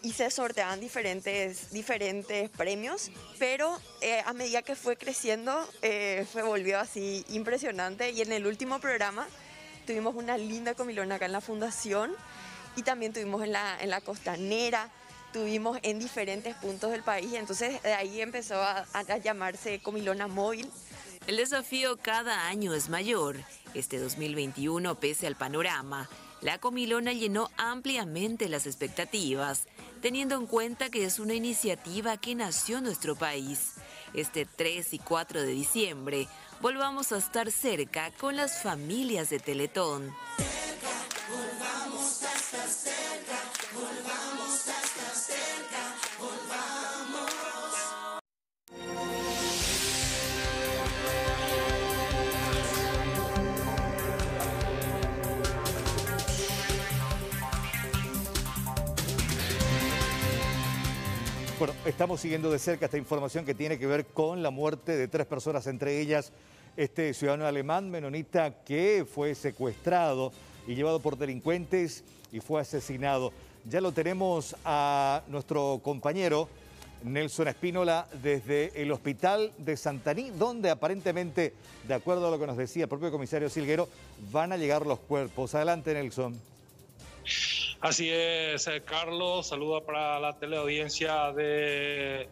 y se sorteaban diferentes premios, pero a medida que fue creciendo volvió así impresionante y en el último programa tuvimos una linda comilona acá en la fundación y también tuvimos en la costanera, tuvimos en diferentes puntos del país, entonces de ahí empezó a llamarse comilona móvil El desafío cada año es mayor. Este 2021, pese al panorama, la comilona llenó ampliamente las expectativas, teniendo en cuenta que es una iniciativa que nació en nuestro país. Este 3 y 4 de diciembre, volvamos a estar cerca con las familias de Teletón. Volvamos a estar cerca, volvamos a estar cerca, volvamos. Bueno, estamos siguiendo de cerca esta información que tiene que ver con la muerte de 3 personas, entre ellas este ciudadano alemán menonita que fue secuestrado y llevado por delincuentes y fue asesinado. Ya lo tenemos a nuestro compañero Nelson Espínola desde el hospital de Santaní, donde aparentemente, de acuerdo a lo que nos decía el propio comisario Silguero, van a llegar los cuerpos. Adelante, Nelson. Así es, Carlos. Saludo para la teleaudiencia de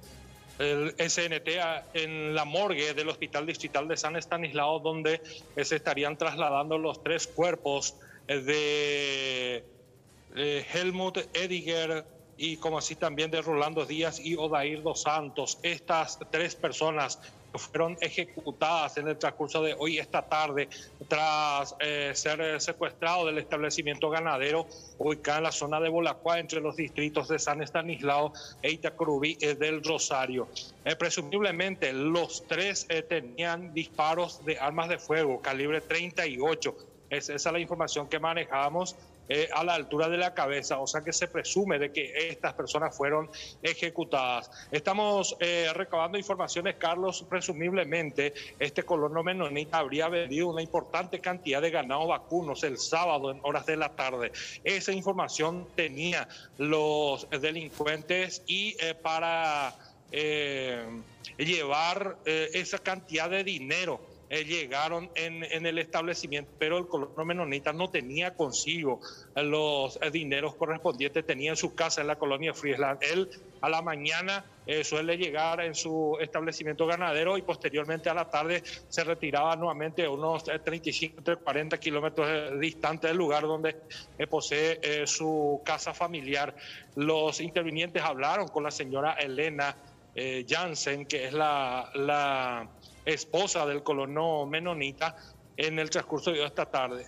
el SNT en la morgue del Hospital Distrital de San Estanislao, donde se estarían trasladando los 3 cuerpos de Helmut Ediger y como así también de Rolando Díaz y Odair dos Santos. Estas 3 personas fueron ejecutadas en el transcurso de hoy esta tarde tras ser secuestrados del establecimiento ganadero ubicado en la zona de Bolacua entre los distritos de San Estanislao e Itacurubí del Rosario. Presumiblemente los 3 tenían disparos de armas de fuego calibre 38. Esa es la información que manejábamos a la altura de la cabeza, o sea que se presume de que estas personas fueron ejecutadas. Estamos recabando informaciones, Carlos. Presumiblemente este colono menonita habría vendido una importante cantidad de ganados vacunos el sábado en horas de la tarde. Esa información tenía los delincuentes y para llevar esa cantidad de dinero llegaron en el establecimiento, pero el colono menonita no tenía consigo los dineros correspondientes, tenía en su casa en la colonia Friesland. Él a la mañana suele llegar en su establecimiento ganadero y posteriormente a la tarde se retiraba nuevamente a unos 35, 40 kilómetros distantes del lugar donde posee su casa familiar. Los intervinientes hablaron con la señora Elena Jansen, que es la esposa del colono menonita, en el transcurso de esta tarde.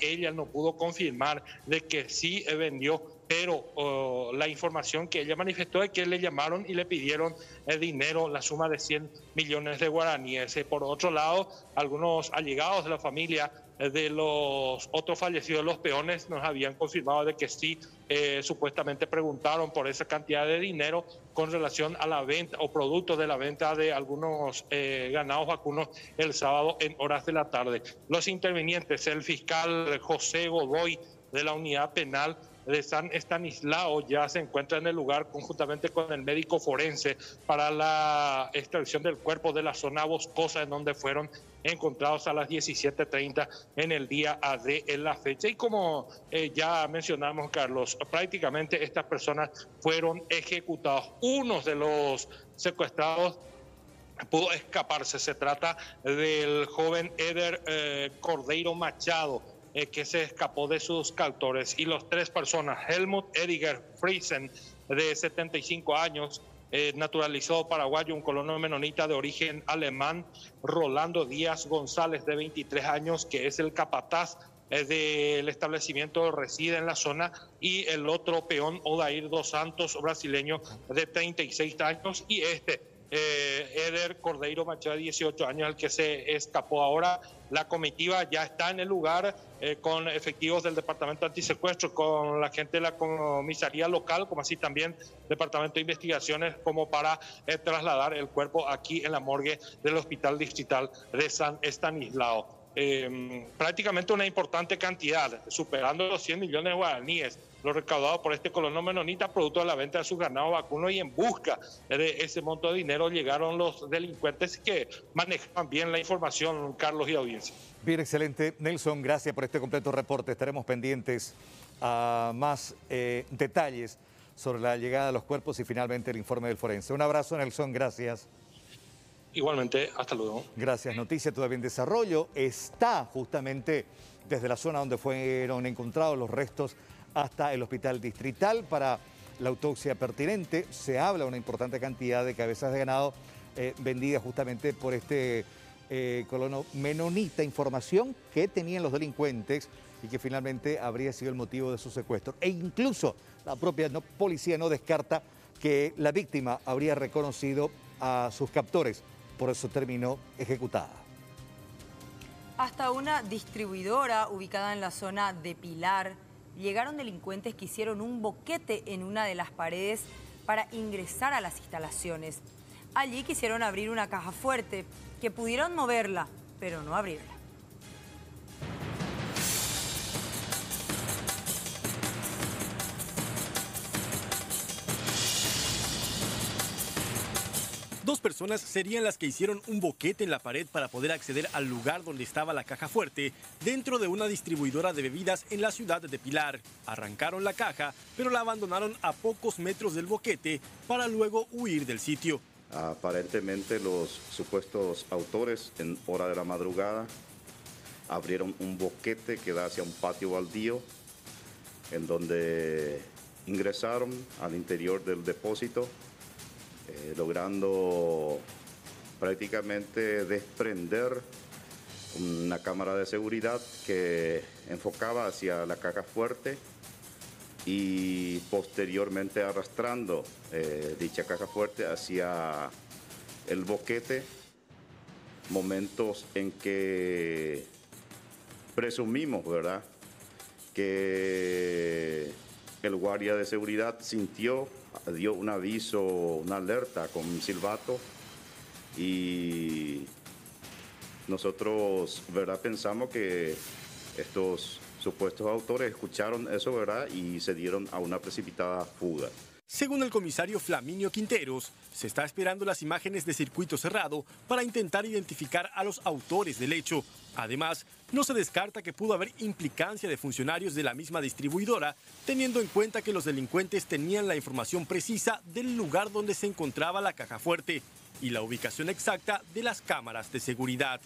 Ella no pudo confirmar de que sí vendió, pero la información que ella manifestó es que le llamaron y le pidieron dinero, la suma de 100 millones de guaraníes. Por otro lado, algunos allegados de la familia de los otros fallecidos, los peones, nos habían confirmado de que sí, supuestamente preguntaron por esa cantidad de dinero con relación a la venta o producto de la venta de algunos ganados vacunos el sábado en horas de la tarde. Los intervinientes, el fiscal José Godoy de la unidad penal de San Estanislao, ya se encuentra en el lugar conjuntamente con el médico forense para la extracción del cuerpo de la zona boscosa en donde fueron encontrados a las 17:30 en el día de la fecha. Y como ya mencionamos, Carlos, prácticamente estas personas fueron ejecutados. Uno de los secuestrados pudo escaparse. Se trata del joven Eder Cordeiro Machado, que se escapó de sus captores, y los 3 personas, Helmut Ediger Friesen, de 75 años, naturalizado paraguayo, un colono menonita de origen alemán, Rolando Díaz González, de 23 años, que es el capataz del establecimiento, reside en la zona, y el otro peón, Odair dos Santos, brasileño, de 36 años, y Eder Cordeiro Machado, de 18 años, el que se escapó. Ahora la comitiva ya está en el lugar con efectivos del Departamento Antisecuestro, con la gente de la comisaría local, como así también Departamento de Investigaciones, como para trasladar el cuerpo aquí en la morgue del Hospital Distrital de San Estanislao. Prácticamente una importante cantidad, superando los 100 millones de guaraníes, lo recaudado por este colono menonita, producto de la venta de sus ganados vacunos, y en busca de ese monto de dinero llegaron los delincuentes que manejan bien la información, Carlos y audiencia. Bien, excelente. Nelson, gracias por este completo reporte. Estaremos pendientes a más detalles sobre la llegada de los cuerpos y finalmente el informe del forense. Un abrazo, Nelson, gracias. Igualmente, hasta luego. Gracias. Noticia todavía en desarrollo. Está justamente desde la zona donde fueron encontrados los restos hasta el hospital distrital para la autopsia pertinente. Se habla de una importante cantidad de cabezas de ganado vendidas justamente por este colono menonita. Información que tenían los delincuentes y que finalmente habría sido el motivo de su secuestro. E incluso la propia policía no descarta que la víctima habría reconocido a sus captores. Por eso terminó ejecutada. Hasta una distribuidora ubicada en la zona de Pilar llegaron delincuentes que hicieron un boquete en una de las paredes para ingresar a las instalaciones. Allí quisieron abrir una caja fuerte, que pudieron moverla, pero no abrirla. Dos personas serían las que hicieron un boquete en la pared para poder acceder al lugar donde estaba la caja fuerte, dentro de una distribuidora de bebidas en la ciudad de Pilar. Arrancaron la caja, pero la abandonaron a pocos metros del boquete para luego huir del sitio. Aparentemente los supuestos autores en hora de la madrugada abrieron un boquete que da hacia un patio baldío, en donde ingresaron al interior del depósito, logrando prácticamente desprender una cámara de seguridad que enfocaba hacia la caja fuerte y posteriormente arrastrando dicha caja fuerte hacia el boquete, momentos en que presumimos, ¿verdad?, que el guardia de seguridad dio un aviso, una alerta con un silbato y nosotros, ¿verdad?, pensamos que estos supuestos autores escucharon eso, ¿verdad?, y se dieron a una precipitada fuga. Según el comisario Flaminio Quinteros, se está esperando las imágenes de circuito cerrado para intentar identificar a los autores del hecho. Además, no se descarta que pudo haber implicancia de funcionarios de la misma distribuidora, teniendo en cuenta que los delincuentes tenían la información precisa del lugar donde se encontraba la caja fuerte y la ubicación exacta de las cámaras de seguridad.